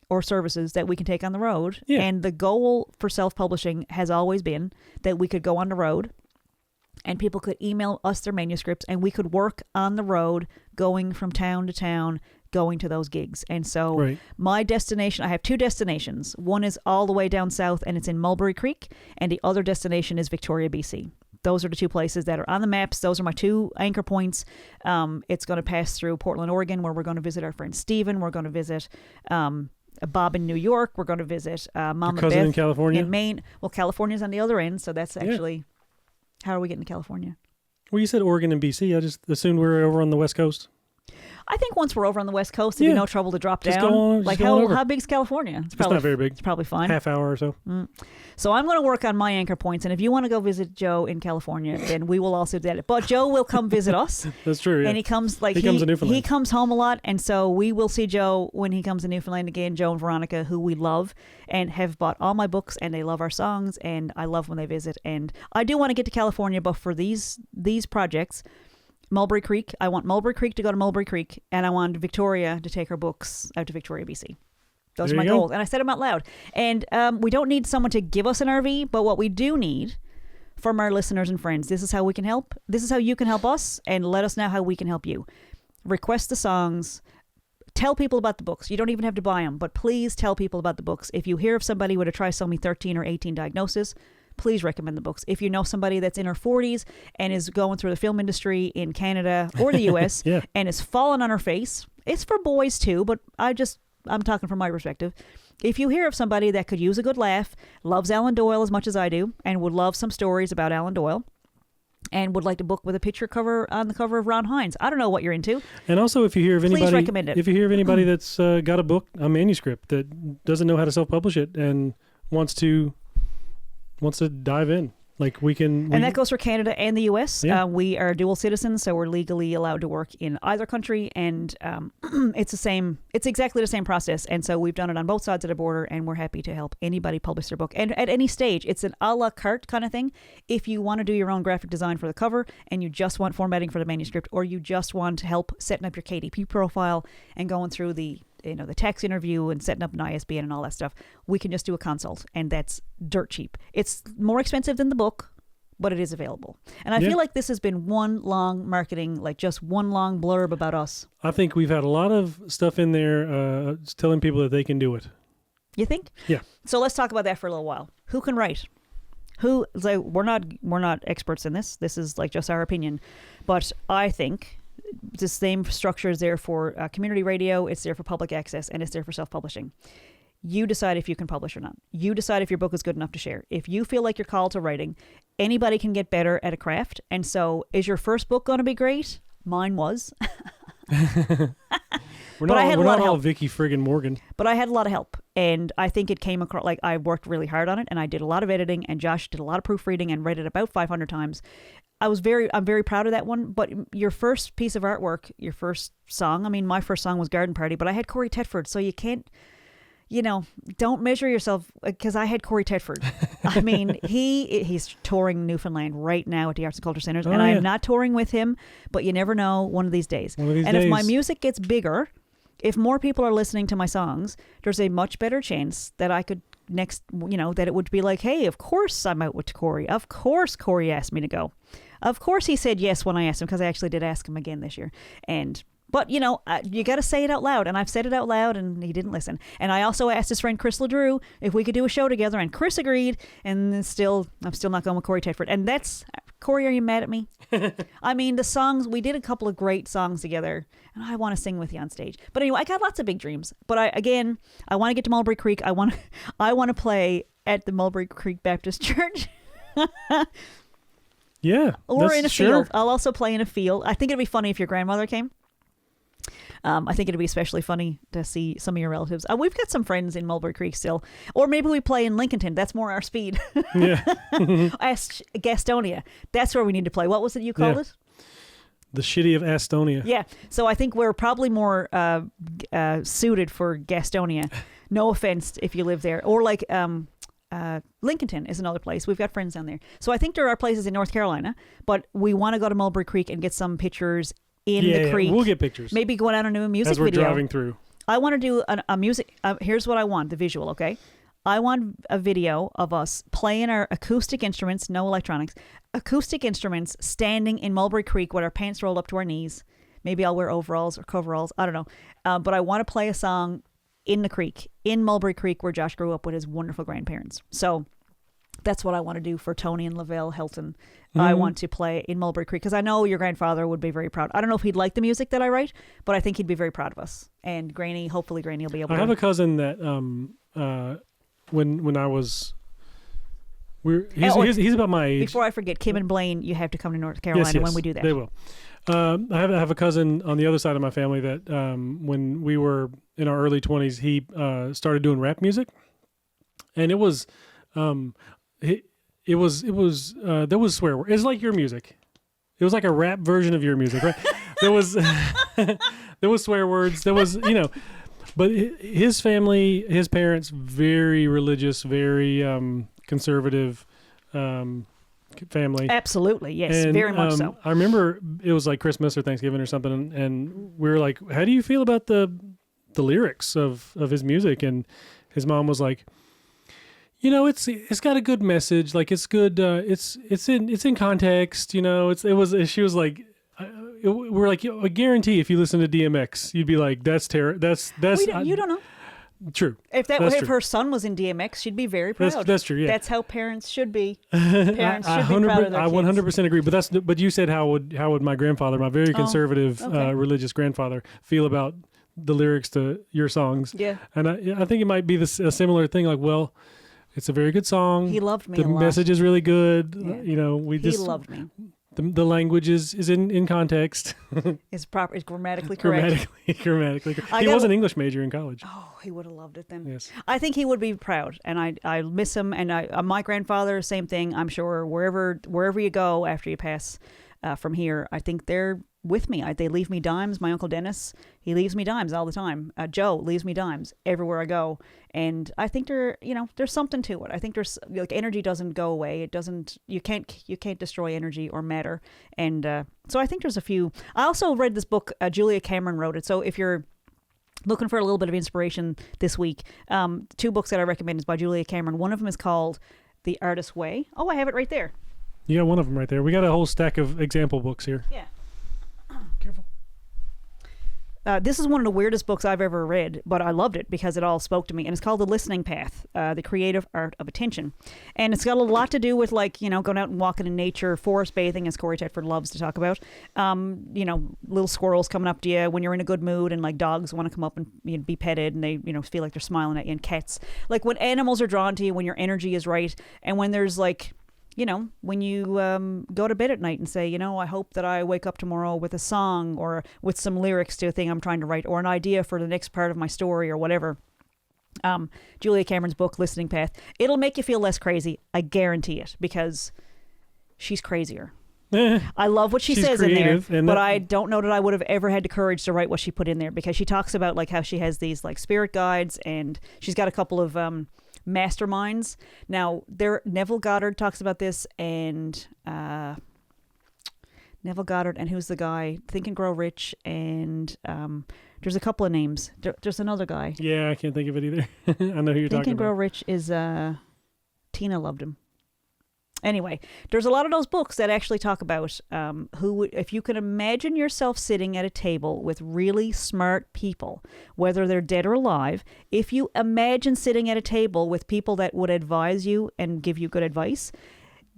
or services that we can take on the road. Yeah. And the goal for self-publishing has always been that we could go on the road and people could email us their manuscripts and we could work on the road, going from town to town, going to those gigs. And so my destination, I have 2 destinations. One is all the way down south and it's in Mulberry Creek. And the other destination is Victoria, BC. Those are the 2 places that are on the maps. Those are my 2 anchor points. It's going to pass through Portland, Oregon, where we're going to visit our friend Steven. We're going to visit Bob in New York. We're going to visit Mom and Beth in California? in Maine. Well, California's on the other end, so that's actually... How are we getting to California? Well, you said Oregon and BC. I just assumed we were over on the West Coast. I think once we're over on the West Coast, it'd be no trouble to drop just down. Go on, like how big's California? It's not very big. It's probably fine. Half hour or so. So I'm going to work on my anchor points, and if you want to go visit Joe in California, then we will also do that. But Joe will come visit us. That's true. Yeah. And he comes to Newfoundland. He comes home a lot, and so we will see Joe when he comes to Newfoundland again. Joe and Veronica, who we love and have bought all my books, and they love our songs, and I love when they visit. And I do want to get to California, but for these projects. Mulberry Creek. I want Mulberry Creek to go to Mulberry Creek, and I want Victoria to take her books out to Victoria, BC. Those are my goals, and I said them out loud. And we don't need someone to give us an RV, but what we do need from our listeners and friends, this is how we can help. This is how you can help us, and let us know how we can help you. Request the songs. Tell people about the books. You don't even have to buy them, but please tell people about the books. If you hear of somebody with a trisomy 13 or 18 diagnosis, please recommend the books. If you know somebody that's in her 40s and is going through the film industry in Canada or the US and is falling on her face, it's for boys too, but I'm talking from my perspective. If you hear of somebody that could use a good laugh, loves Alan Doyle as much as I do, and would love some stories about Alan Doyle, and would like a book with a picture cover on the cover of Ron Hines. I don't know what you're into. And also, if you hear of anybody, please recommend it. If you hear of anybody that's got a book, a manuscript that doesn't know how to self-publish it and wants to dive in, like and that goes for Canada and the US. Yeah. We are dual citizens, so we're legally allowed to work in either country, and it's exactly the same process. And so we've done it on both sides of the border, and we're happy to help anybody publish their book. And at any stage, it's an a la carte kind of thing. If you want to do your own graphic design for the cover, and you just want formatting for the manuscript, or you just want help setting up your KDP profile and going through the tax interview and setting up an ISBN and all that stuff, we can just do a consult, and that's dirt cheap. It's more expensive than the book, but it is available. And I feel like this has been one long marketing, like just one long blurb about us. I think we've had a lot of stuff in there telling people that they can do it. You think? Yeah. So let's talk about that for a little while. Who can write? We're not experts in this. This is like just our opinion. But I think the same structure is there for community radio, it's there for public access, and it's there for self-publishing. You decide if you can publish or not. You decide if your book is good enough to share. If you feel like you're called to writing, anybody can get better at a craft. And so, is your first book going to be great? Mine was. We're not all Vickie friggin' Morgan. But I had a lot of help. And I think it came across, like I worked really hard on it, and I did a lot of editing, and Josh did a lot of proofreading and read it about 500 times. I'm very proud of that one. But your first piece of artwork, your first song, I mean, my first song was Garden Party, but I had Corey Tedford, so you can't, don't measure yourself, because I had Corey Tedford. I mean, he's touring Newfoundland right now at the Arts and Culture Centers, and I'm not touring with him, but you never know, one of these days. If my music gets bigger, if more people are listening to my songs, there's a much better chance that I could that it would be like, hey, of course I'm out with Corey. Of course Corey asked me to go. Of course he said yes when I asked him, because I actually did ask him again this year. But, you got to say it out loud. And I've said it out loud, and he didn't listen. And I also asked his friend Chris LeDrew if we could do a show together, and Chris agreed. And I'm still not going with Corey Tedford. And that's, Corey, are you mad at me? I mean, the songs, we did a couple of great songs together, and I want to sing with you on stage. But anyway, I got lots of big dreams. But I want to get to Mulberry Creek. I want to play at the Mulberry Creek Baptist Church. Yeah. Or in a field. I'll also play in a field. I think it'd be funny if your grandmother came. I think it'd be especially funny to see some of your relatives. We've got some friends in Mulberry Creek still, or maybe we play in Lincolnton. That's more our speed. Yeah. Gastonia. That's where we need to play. What was it you called it? The shitty of Astonia. Yeah. So I think we're probably more suited for Gastonia. No offense if you live there. Or like Lincolnton is another place. We've got friends down there. So I think there are places in North Carolina, but we want to go to Mulberry Creek and get some pictures in the creek. We'll get pictures. Maybe go out and do a music video. As we're driving through. I want to do a music. Here's what I want, the visual, okay? I want a video of us playing our acoustic instruments, no electronics, acoustic instruments, standing in Mulberry Creek with our pants rolled up to our knees. Maybe I'll wear overalls or coveralls. I don't know. But I want to play a song in the creek, in Mulberry Creek, where Josh grew up with his wonderful grandparents. So that's what I want to do for Tony and Lavelle Hilton. Mm-hmm. I want to play in Mulberry Creek because I know your grandfather would be very proud. I don't know if he'd like the music that I write, but I think he'd be very proud of us. And Granny, hopefully Granny will be able to. I have a cousin that when I was... He's about my age. Before I forget, Kim and Blaine, you have to come to North Carolina yes, when we do that. They will. I have a cousin on the other side of my family that when we were in our early 20s, he started doing rap music, and it was there was swear words. It's like your music. It was like a rap version of your music, right? There was swear words. There was but his family, his parents, very religious, very conservative. Family. Absolutely, yes, and, very much so. I remember it was like Christmas or Thanksgiving or something, and we were like, "How do you feel about the lyrics of his music?" And his mom was like, "It's got a good message. Like it's good. It's in context. She was like." We're like, I guarantee if you listen to DMX, you'd be like, "That's terrible. You don't know." True. If her son was in DMX, she'd be very proud. That's true. Yeah. That's how parents should be. Parents should be proud of their kids. I 100% agree. But you said how would my grandfather, my very conservative, religious grandfather, feel about the lyrics to your songs? Yeah. And I think it might be a similar thing. Like, well, it's a very good song. He loved me. The a lot. message is really good. Yeah. He loved me. The language is in context. It's proper. It's grammatically correct. Grammatically correct. He was an English major in college. Oh, he would have loved it then. Yes. I think he would be proud, and I miss him. And my grandfather, same thing. I'm sure wherever you go after you pass from here, I think they're with me. They leave me dimes. My Uncle Dennis, he leaves me dimes all the time. Joe leaves me dimes everywhere I go. And I think there's something to it. I think there's like energy doesn't go away. It doesn't. You can't destroy energy or matter. And so I think there's a few. I also read this book. Julia Cameron wrote it. So if you're looking for a little bit of inspiration this week, 2 books that I recommend is by Julia Cameron. One of them is called The Artist's Way. Oh, I have it right there. You got one of them right there. We got a whole stack of example books here. Yeah. Careful. This is one of the weirdest books I've ever read, but I loved it because it all spoke to me. And it's called The Listening Path, The Creative Art of Attention. And it's got a lot to do with, like, going out and walking in nature, forest bathing, as Corey Tetford loves to talk about. Little squirrels coming up to you when you're in a good mood, and, like, dogs want to come up and be petted, and they, feel like they're smiling at you, and cats. Like, when animals are drawn to you, when your energy is right, and when there's, like... when you go to bed at night and say, I hope that I wake up tomorrow with a song or with some lyrics to a thing I'm trying to write or an idea for the next part of my story or whatever. Julia Cameron's book, Listening Path, it'll make you feel less crazy. I guarantee it, because she's crazier. I love what she says in there, but I don't know that I would have ever had the courage to write what she put in there, because she talks about like how she has these like spirit guides, and she's got a couple of masterminds. Now, Neville Goddard talks about this, and Neville Goddard, and who's the guy? Think and Grow Rich, and there's a couple of names. There's another guy. Yeah, I can't think of it either. I know who you're talking about. Think and Grow Rich is Tina loved him. Anyway, there's a lot of those books that actually talk about if you can imagine yourself sitting at a table with really smart people, whether they're dead or alive, if you imagine sitting at a table with people that would advise you and give you good advice,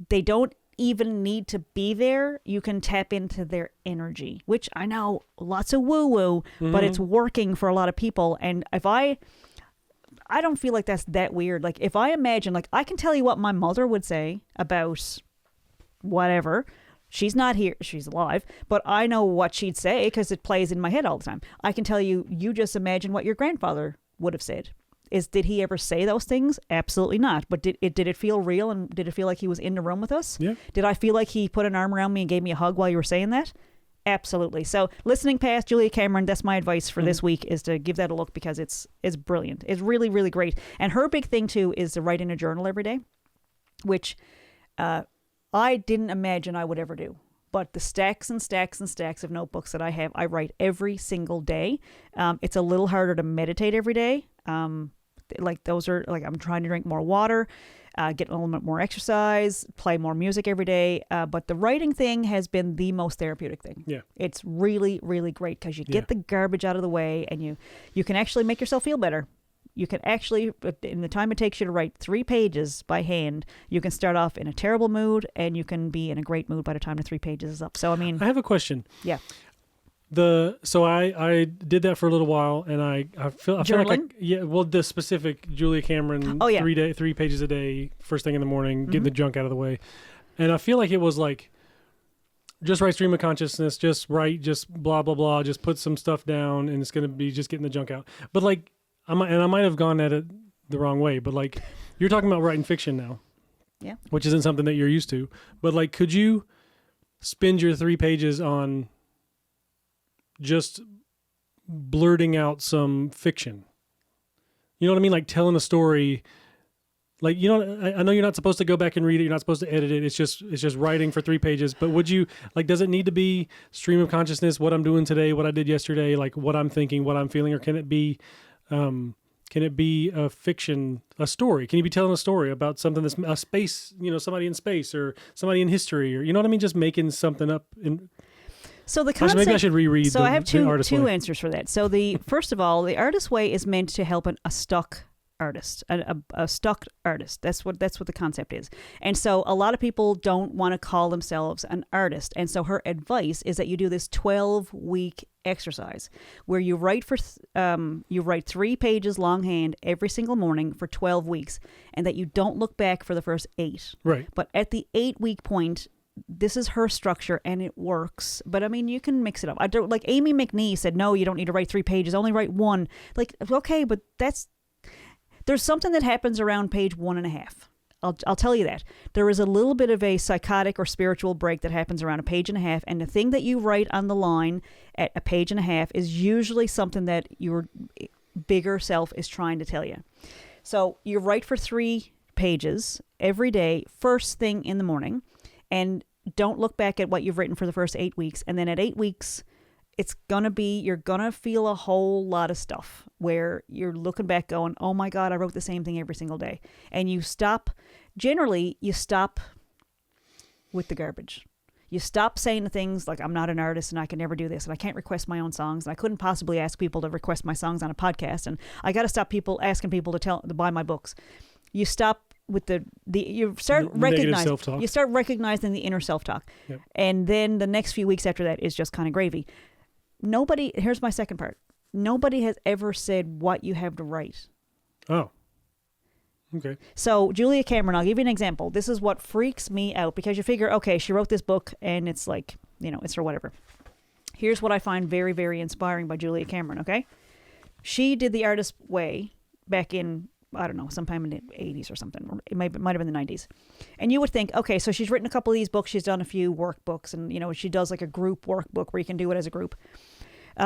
they don't even need to be there. You can tap into their energy, which I know lots of woo-woo, but it's working for a lot of people. And if I don't feel like that's that weird. Like, if I imagine, like, I can tell you what my mother would say about whatever, She's not here. She's alive. But I know what she'd say because it plays in my head all the time. I can tell you, you just imagine what your grandfather would have said. Did he ever say those things? Absolutely not. But did it feel real, and did it feel like he was in the room with us? Yeah. Did I feel like he put an arm around me and gave me a hug while you were saying that? Absolutely. So listening past Julia Cameron, that's my advice for this week, is to give that a look because it's brilliant. It's really, really great. And her big thing too is to write in a journal every day, which I didn't imagine I would ever do. But the stacks and stacks and stacks of notebooks that I have, I write every single day. It's a little harder to meditate every day. Like those are like, I'm trying to drink more water, get a little bit more exercise, play more music every day. But the writing thing has been the most therapeutic thing. Yeah. It's really, really great because you get the garbage out of the way, and you can actually make yourself feel better. You can actually, in the time it takes you to write 3 pages by hand, you can start off in a terrible mood, and you can be in a great mood by the time the 3 pages is up. So, I mean, I have a question. Yeah. So I did that for a little while, and I feel like the specific Julia Cameron 3 pages a day, first thing in the morning, getting the junk out of the way, and I feel like it was like just write stream of consciousness, just write, just blah blah blah, just put some stuff down, and it's gonna be just getting the junk out. But like I might have gone at it the wrong way, but like you're talking about writing fiction now, yeah, which isn't something that you're used to. But like, could you spend your 3 pages on just blurting out some fiction? You know what I mean? Like telling a story. Like, you know, I know you're not supposed to go back and read it. You're not supposed to edit it. It's just writing for 3 pages. But would you, like, does it need to be stream of consciousness? What I'm doing today, what I did yesterday, like what I'm thinking, what I'm feeling, or can it be a fiction, a story? Can you be telling a story about something that's a space, you know, somebody in space or somebody in history, or you know what I mean? Just making something up in. So the concept, maybe I should reread. So I have two way. answers for that. So first of all, the Artist Way is meant to help a stuck artist, a stuck artist. That's what the concept is. And so a lot of people don't want to call themselves an artist. And so her advice is that you do this 12-week exercise where you write 3 pages longhand every single morning for 12 weeks, and that you don't look back for the first 8. Right. But at the 8-week point, this is her structure and it works. But I mean, you can mix it up. I don't, like Amy McNee said, no, you don't need to write 3 pages, only write 1. Like, okay, but there's something that happens around page 1.5. I'll tell you that. There is a little bit of a psychotic or spiritual break that happens around 1.5 pages, and the thing that you write on the line at 1.5 pages is usually something that your bigger self is trying to tell you. So you write for 3 pages every day, first thing in the morning, and don't look back at what you've written for the first 8 weeks. And then at 8 weeks, you're going to feel a whole lot of stuff where you're looking back going, oh my God, I wrote the same thing every single day. And you stop with the garbage. You stop saying the things like, I'm not an artist and I can never do this and I can't request my own songs and I couldn't possibly ask people to request my songs on a podcast and I got to stop asking people to buy my books. You stop with you start recognizing the inner self-talk. Yep. And then the next few weeks after that is just kind of gravy. Here's my second part. Nobody has ever said what you have to write. Oh. Okay. So Julia Cameron, I'll give you an example. This is what freaks me out because you figure, okay, she wrote this book and it's like, you know, it's for whatever. Here's what I find very, very inspiring by Julia Cameron, okay? She did The Artist Way back in, I don't know, sometime in the 80s or something. Or it might have been the 90s. And you would think, okay, so she's written a couple of these books. She's done a few workbooks. And, you know, she does like a group workbook where you can do it as a group.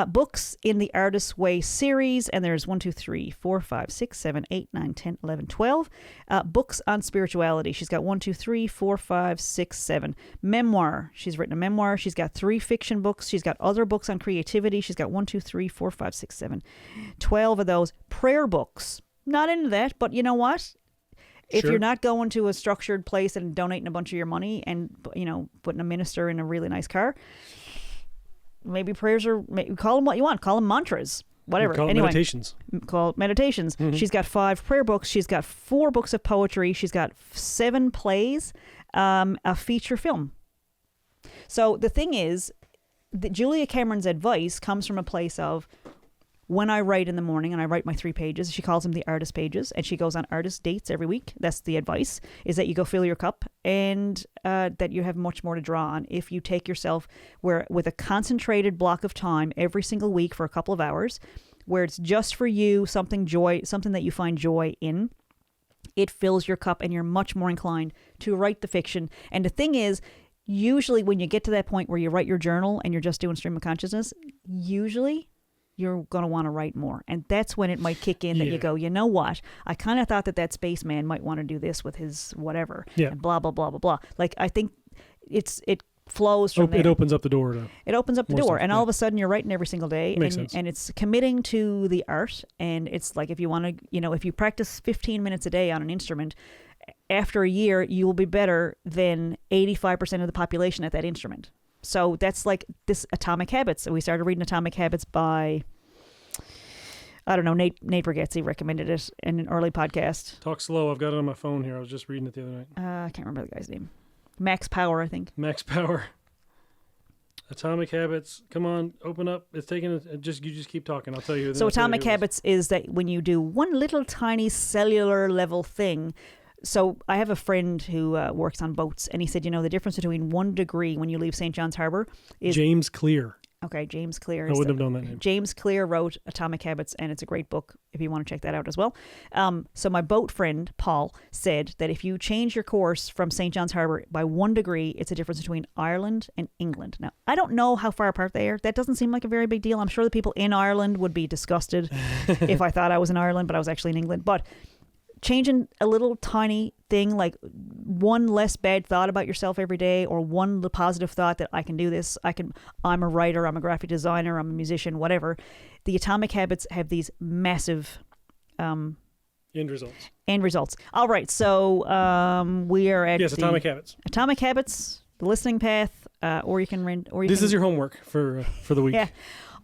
Books in the Artist Way series. And there's 1, 2, 3, 4, 5, 6, 7, 8, 9, 10, 11, 12. Books on spirituality. She's got 1, 2, 3, 4, 5, 6, 7. Memoir. She's written a memoir. She's got 3 fiction books. She's got other books on creativity. She's got 1, 2, 3, 4, 5, 6, 7. 12 of those. Prayer books. Not into that, but you know what? If you're not going to a structured place and donating a bunch of your money and, you know, putting a minister in a really nice car, maybe prayers call them what you want. Call them mantras, whatever. Call it meditations. Call it meditations. Mm-hmm. She's got 5 prayer books. She's got 4 books of poetry. She's got 7 plays, a feature film. So the thing is that Julia Cameron's advice comes from a place of, when I write in the morning and I write my 3 pages, she calls them the artist pages, and she goes on artist dates every week. That's the advice, is that you go fill your cup, and that you have much more to draw on if you take yourself with a concentrated block of time every single week for a couple of hours, where it's just for you, something that you find joy in. It fills your cup and you're much more inclined to write the fiction. And the thing is, usually when you get to that point where you write your journal and you're just doing stream of consciousness, usually you're going to want to write more. And that's when it might kick in that you go, you know what? I kind of thought that spaceman might want to do this with his whatever. Yeah. And blah, blah, blah, blah, blah. Like, I think it flows from there. It opens up the door. It opens up the door. Stuff, and all of a sudden you're writing every single day. Makes sense. And it's committing to the art. And it's like, if you want to, if you practice 15 minutes a day on an instrument, after a year, you will be better than 85% of the population at that instrument. So that's like this Atomic Habits. We started reading Atomic Habits by, I don't know, Nate Bargatze recommended it in an early podcast. Talk slow. I've got it on my phone here. I was just reading it the other night. I can't remember the guy's name. Max Power, I think. Max Power. Atomic Habits. Come on, open up. It's taking you just keep talking. I'll tell you. So Atomic Habits is that when you do one little tiny cellular level thing. So I have a friend who works on boats, and he said, the difference between 1 degree when you leave St. John's Harbor is... James Clear. Okay, James Clear. I wouldn't have known that name. James Clear wrote Atomic Habits, and it's a great book if you want to check that out as well. So my boat friend, Paul, said that if you change your course from St. John's Harbor by 1 degree, it's a difference between Ireland and England. Now, I don't know how far apart they are. That doesn't seem like a very big deal. I'm sure the people in Ireland would be disgusted if I thought I was in Ireland, but I was actually in England. But changing a little tiny thing, like one less bad thought about yourself every day, or one positive thought that I can do this, I'm a writer, I'm a graphic designer, I'm a musician, whatever. The Atomic Habits have these massive end results. All right, so we are at Atomic Habits. Atomic Habits, the listening path, or you can rent. This is your homework for the week. Yeah.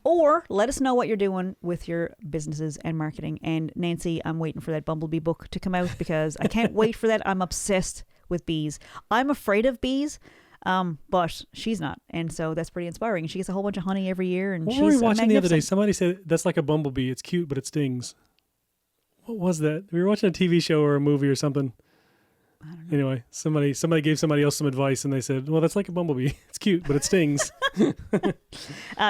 Or let us know what you're doing with your businesses and marketing. And Nancy, I'm waiting for that Bumblebee book to come out because I can't wait for that. I'm obsessed with bees. I'm afraid of bees, but she's not. And so that's pretty inspiring. She gets a whole bunch of honey every year. And what she's were we watching the other day? Somebody said that's like a bumblebee. It's cute, but it stings. What was that? We were watching a TV show or a movie or something. I don't know. Anyway, somebody gave somebody else some advice, and they said, well, that's like a bumblebee. It's cute, but it stings.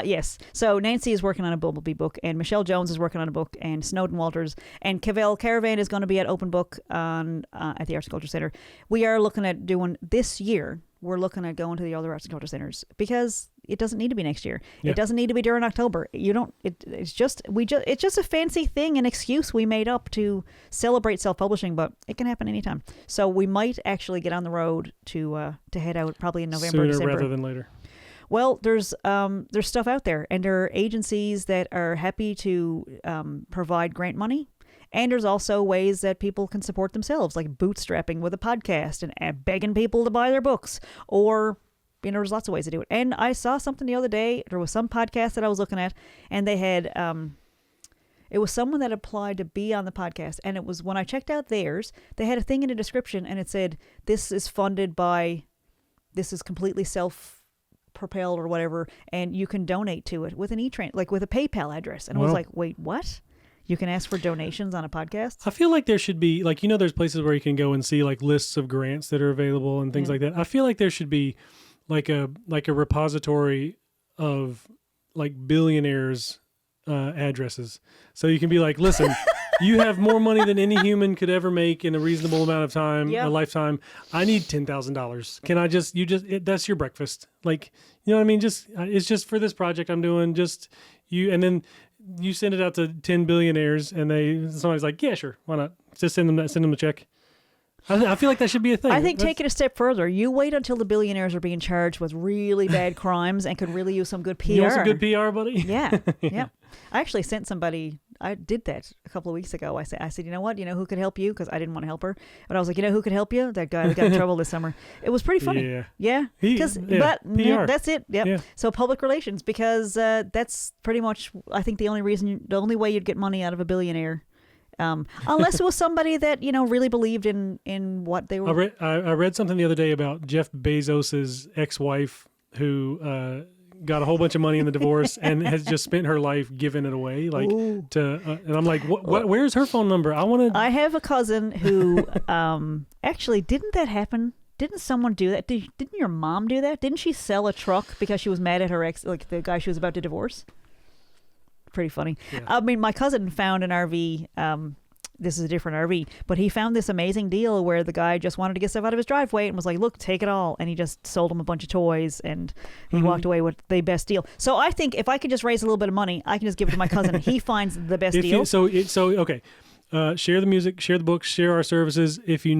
Yes. So Nancy is working on a Bumblebee book, and Michelle Jones is working on a book, and Snowden Walters and Cavell Caravan is going to be at Open Book at the Arts and Culture Center. We are looking at doing this year. We're looking at going to the other Arts and Culture Centers because it doesn't need to be next year. Yeah. It doesn't need to be during October. It's just a fancy thing, an excuse we made up to celebrate self-publishing, but it can happen anytime. So we might actually get on the road to head out probably in November, Sooner December. rather than later. Well, there's stuff out there, and there are agencies that are happy to provide grant money. And there's also ways that people can support themselves, like bootstrapping with a podcast and begging people to buy their books. Or, there's lots of ways to do it. And I saw something the other day. There was some podcast that I was looking at, and they had, it was someone that applied to be on the podcast. And it was, when I checked out theirs, they had a thing in the description, and it said, this is completely self-propelled or whatever, and you can donate to it with an like with a PayPal address. And I was like, wait, what? You can ask for donations on a podcast? I feel like there should be, there's places where you can go and see lists of grants that are available and things like that. I feel like there should be like a repository of billionaires addresses. So you can be like, listen, you have more money than any human could ever make in a reasonable amount of time, a lifetime. I need $10,000. Can I that's your breakfast. You know what I mean? It's just for this project I'm doing, and then you send it out to 10 billionaires, and somebody's like, yeah, sure, why not? Just send them a check. I feel like that should be a thing. I think take it a step further. You wait until the billionaires are being charged with really bad crimes and could really use some good PR. You want some good PR, buddy? Yeah, yeah. I actually sent somebody. I did that a couple of weeks ago. I said, you know what? You know who could help you? Because I didn't want to help her. But I was like, you know who could help you? That guy that got in trouble this summer. It was pretty funny. Yeah. PR. That's it. Yep. Yeah. So public relations, because that's pretty much, I think, the only way you'd get money out of a billionaire. Unless it was somebody that, really believed in what they were. I read something the other day about Jeff Bezos's ex-wife who got a whole bunch of money in the divorce and has just spent her life giving it away. Like and I'm like, what? Where's her phone number? I have a cousin who, actually, didn't that happen? Didn't someone do that? Didn't your mom do that? Didn't she sell a truck because she was mad at her ex, like the guy she was about to divorce? Pretty funny. Yeah. I mean, my cousin found an RV. This is a different RV, but he found this amazing deal where the guy just wanted to get stuff out of his driveway and was like, look, take it all. And he just sold him a bunch of toys and he walked away with the best deal. So I think if I could just raise a little bit of money, I can just give it to my cousin. He finds the best deal. Okay. Share the music, share the books, share our services. If you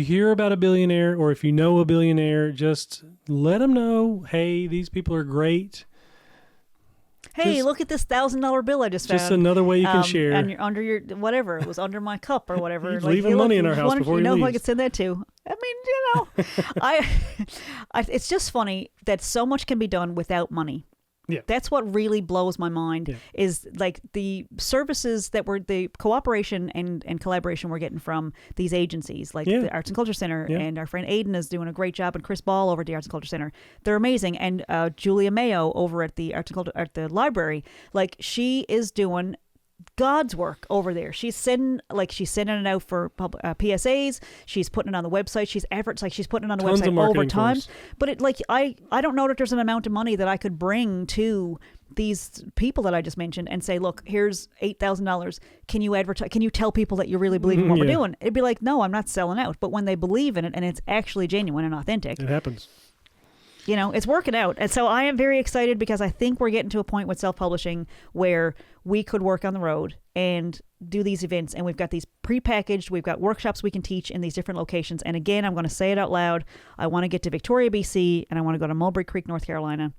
hear about a billionaire or if you know a billionaire, just let them know, hey, these people are great. Hey, look at this $1,000 bill I just found. Just another way you can share. And under your whatever, it was under my cup or whatever. He's leaving money in our house before he leaves. You know who I could send that to? I mean, it's just funny that so much can be done without money. Yeah. That's what really blows my mind is like the services that were the cooperation and collaboration we're getting from these agencies like the Arts and Culture Center and our friend Aiden is doing a great job and Chris Ball over at the Arts and Culture Center. They're amazing. And Julia Mayo over at the Arts and Culture at the library, like she is doing God's work over there. She's sending it out for PSAs. She's putting it on the website. She's putting it on the website over time. But it I don't know that there's an amount of money that I could bring to these people that I just mentioned and say, look, here's $8,000. Can you advertise? Can you tell people that you really believe in what we're doing? It'd be like, no, I'm not selling out. But when they believe in it and it's actually genuine and authentic, it happens. You know, it's working out. And so I am very excited because I think we're getting to a point with self-publishing where we could work on the road and do these events. And we've got these prepackaged. We've got workshops we can teach in these different locations. And again, I'm going to say it out loud. I want to get to Victoria, BC, and I want to go to Mulberry Creek, North Carolina.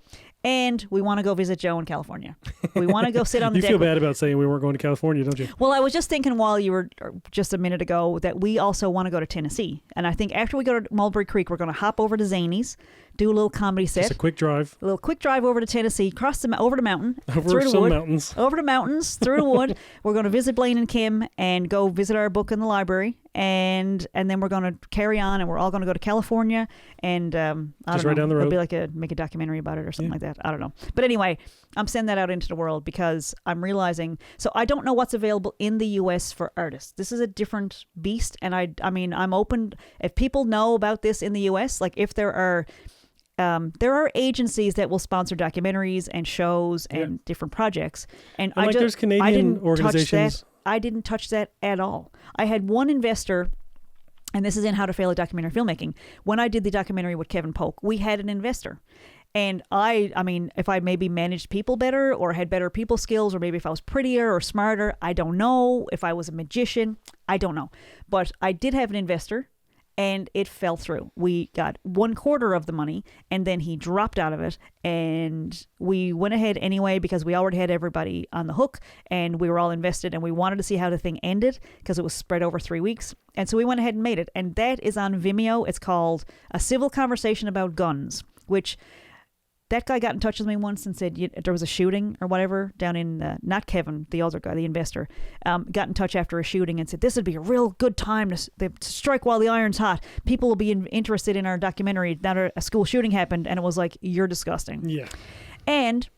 And we want to go visit Joe in California. We want to go sit on the deck. You feel bad about saying we weren't going to California, don't you? Well, I was just thinking while you were just a minute ago that we also want to go to Tennessee. And I think after we go to Mulberry Creek, we're going to hop over to Zany's, do a little comedy set. Just a quick drive. A little quick drive over to Tennessee, over the mountain. Over some mountains. Over the mountains, through the wood. We're going to visit Blaine and Kim and go visit our book in the library. And then we're going to carry on and we're all going to go to California. And I don't know. Right down the road. It'll be make a documentary about it or something like that. I don't know. But anyway, I'm sending that out into the world because I'm realizing. So I don't know what's available in the U.S. for artists. This is a different beast. And I mean, I'm open. If people know about this in the U.S., like if there are agencies that will sponsor documentaries and shows and different projects. And there's Canadian organizations. I didn't touch that at all. I had one investor, and this is in How to Fail at Documentary Filmmaking. When I did the documentary with Kevin Polk, we had an investor. And I mean, if I maybe managed people better or had better people skills, or maybe if I was prettier or smarter, I don't know. If I was a magician, I don't know. But I did have an investor. And it fell through. We got 1/4 of the money, and then he dropped out of it. And we went ahead anyway because we already had everybody on the hook, and we were all invested, and we wanted to see how the thing ended because it was spread over 3 weeks. And so we went ahead and made it. And that is on Vimeo. It's called A Civil Conversation About Guns, which that guy got in touch with me once and said there was a shooting or whatever down in, not Kevin, the other guy, the investor, got in touch after a shooting and said, this would be a real good time to strike while the iron's hot. People will be interested in our documentary. Now a school shooting happened, and it was like, you're disgusting. Yeah. And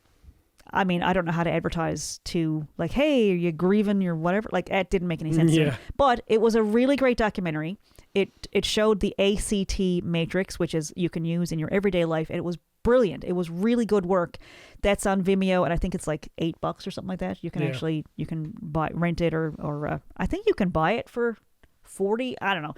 I mean, I don't know how to advertise to like, hey, are you grieving or whatever? Like, that didn't make any sense to me. But it was a really great documentary. It showed the ACT matrix, which is you can use in your everyday life, and it was brilliant. It was really good work. That's on Vimeo, and I think it's like $8 or something like that. You can actually rent it or I think you can buy it for $40. I don't know.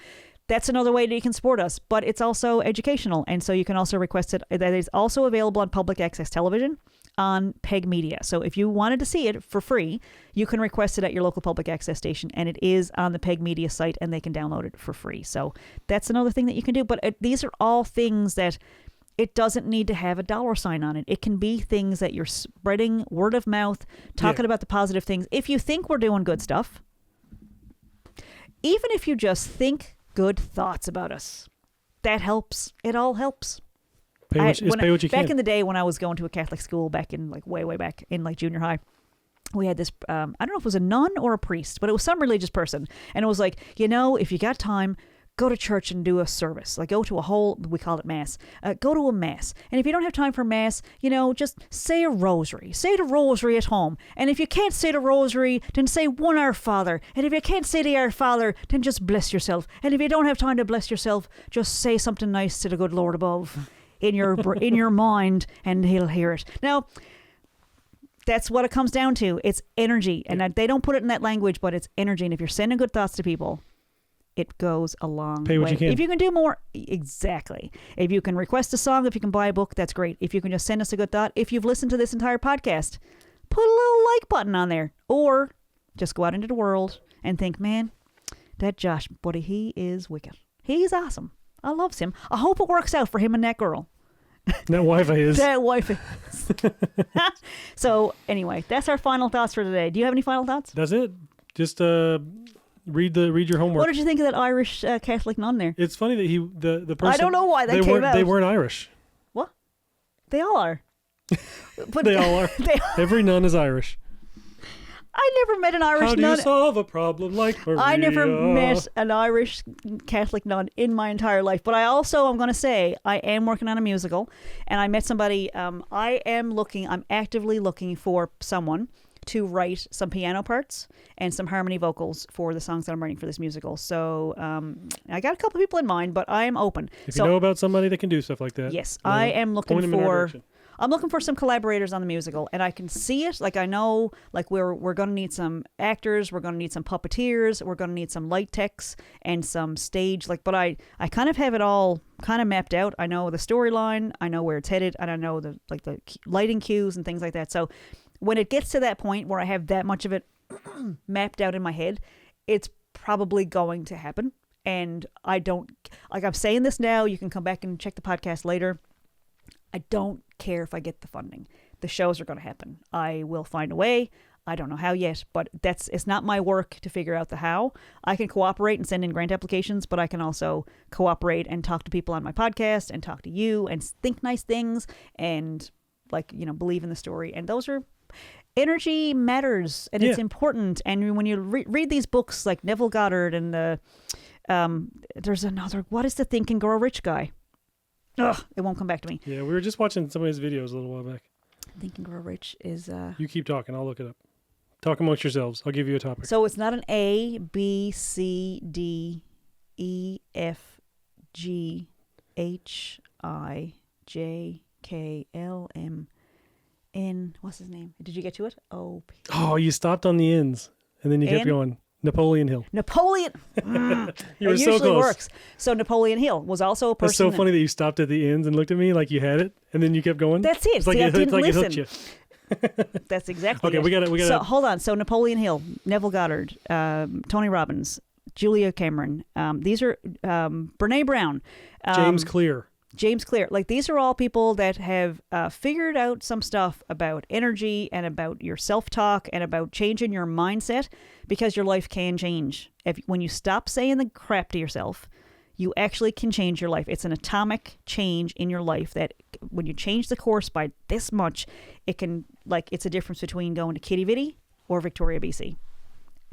That's another way that you can support us, but it's also educational, and so you can also request it. That is also available on public access television on Peg Media. So if you wanted to see it for free, you can request it at your local public access station, and it is on the Peg Media site, and they can download it for free. So that's another thing that you can do. But these are all things that it doesn't need to have a $sign on it. It can be things that you're spreading word of mouth, talking about the positive things. If you think we're doing good stuff, even if you just think good thoughts about us, that helps. It all helps. Pay what you can. Back in the day when I was going to a Catholic school back in like way back in like junior high, we had this, I don't know if it was a nun or a priest, but it was some religious person. And it was like, if you got time, go to church and do a service. Like go to a whole, we call it mass. Go to a mass. And if you don't have time for mass, just say a rosary. Say the rosary at home. And if you can't say the rosary, then say one Our Father. And if you can't say the Our Father, then just bless yourself. And if you don't have time to bless yourself, just say something nice to the good Lord above in your mind, and he'll hear it. Now, that's what it comes down to. It's energy. And they don't put it in that language, but it's energy. And if you're sending good thoughts to people, it goes a long Pay what way. you can. If you can do more, exactly. If you can request a song, if you can buy a book, that's great. If you can just send us a good thought, if you've listened to this entire podcast, put a little like button on there. Or just go out into the world and think, man, that Josh, buddy, he is wicked. He's awesome. I loves him. I hope it works out for him and that girl. That Wi-Fi is. That Wi-Fi is. So anyway, that's our final thoughts for today. Do you have any final thoughts? That's it. Just read your homework. What did you think of that Irish Catholic nun there? It's funny that the person. I don't know why they came out. They weren't Irish. What? They all are. But They all are. Every nun is Irish. I never met an Irish How do nun. you solve a problem like Maria? I never met an Irish Catholic nun in my entire life. But I'm going to say, I am working on a musical, and I met somebody. I'm actively looking for someone to write some piano parts and some harmony vocals for the songs that I'm writing for this musical. So I got a couple people in mind, but I am open. If you know about somebody that can do stuff like that. Yes, I am looking point them in our direction. I'm looking for some collaborators on the musical, and I can see it. Like I know, like we're going to need some actors, we're going to need some puppeteers, we're going to need some light techs and some stage. But I kind of have it all kind of mapped out. I know the storyline, I know where it's headed, and I know the lighting cues and things like that. So when it gets to that point where I have that much of it mapped out in my head, it's probably going to happen. And I don't, like I'm saying this now, you can come back and check the podcast later. I don't care if I get the funding. The shows are going to happen. I will find a way. I don't know how yet, but it's not my work to figure out the how. I can cooperate and send in grant applications, but I can also cooperate and talk to people on my podcast and talk to you and think nice things and believe in the story. And those are, energy matters and it's important. And when you read these books like Neville Goddard and there's another, what is the Think and Grow Rich guy? Ugh, it won't come back to me. Yeah, we were just watching some of his videos a little while back. Think and Grow Rich is... You keep talking. I'll look it up. Talk amongst yourselves. I'll give you a topic. So it's not an A, B, C, D, E, F, G, H, I, J, K, L, M, N. What's his name? Did you get to it? O, P. Oh, you stopped on the ends, and then you kept going. Napoleon Hill. Napoleon. You were it so usually close. Works. So Napoleon Hill was also a person. It's so funny that you stopped at the ends and looked at me like you had it, and then you kept going. That's it. It's like See, I it's didn't like listen. it hooked you. That's exactly Okay, it. we got it. So hold on. So Napoleon Hill, Neville Goddard, Tony Robbins, Julia Cameron. These are Brene Brown. James Clear. These are all people that have figured out some stuff about energy and about your self-talk and about changing your mindset, because your life can change. When you stop saying the crap to yourself, you actually can change your life. It's an atomic change in your life that when you change the course by this much, it can, it's a difference between going to Kitty Vitty or Victoria, BC.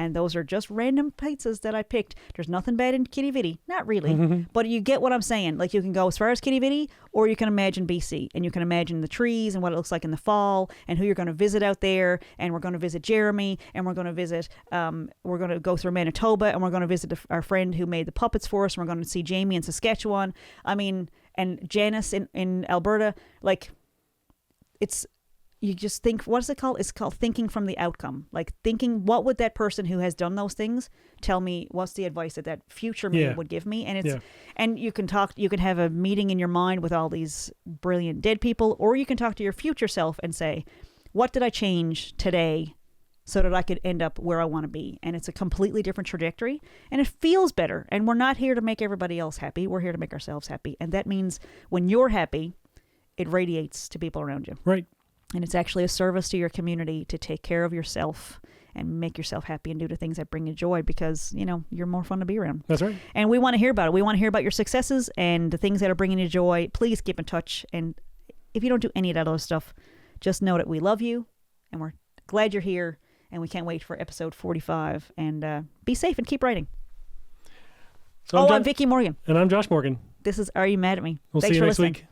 And those are just random places that I picked. There's nothing bad in Kitty Vitty. Not really. But you get what I'm saying. You can go as far as Kitty Vitty, or you can imagine BC. And you can imagine the trees and what it looks like in the fall and who you're going to visit out there. And we're going to visit Jeremy. And we're going to visit, we're going to go through Manitoba. And we're going to visit our friend who made the puppets for us. And we're going to see Jamie in Saskatchewan. And Janice in Alberta. You just think, what is it called? It's called thinking from the outcome. Thinking, what would that person who has done those things tell me? What's the advice that future me would give me? And and you can have a meeting in your mind with all these brilliant dead people, or you can talk to your future self and say, what did I change today so that I could end up where I want to be? And it's a completely different trajectory, and it feels better. And we're not here to make everybody else happy. We're here to make ourselves happy. And that means when you're happy, it radiates to people around you. Right. And it's actually a service to your community to take care of yourself and make yourself happy and do the things that bring you joy, because, you're more fun to be around. That's right. And we want to hear about it. We want to hear about your successes and the things that are bringing you joy. Please keep in touch. And if you don't do any of that other stuff, just know that we love you and we're glad you're here. And we can't wait for episode 45. And be safe and keep writing. So I'm Vickie Morgan. And I'm Josh Morgan. This is Are You Mad at Me? We'll Thanks see you for next listening. week.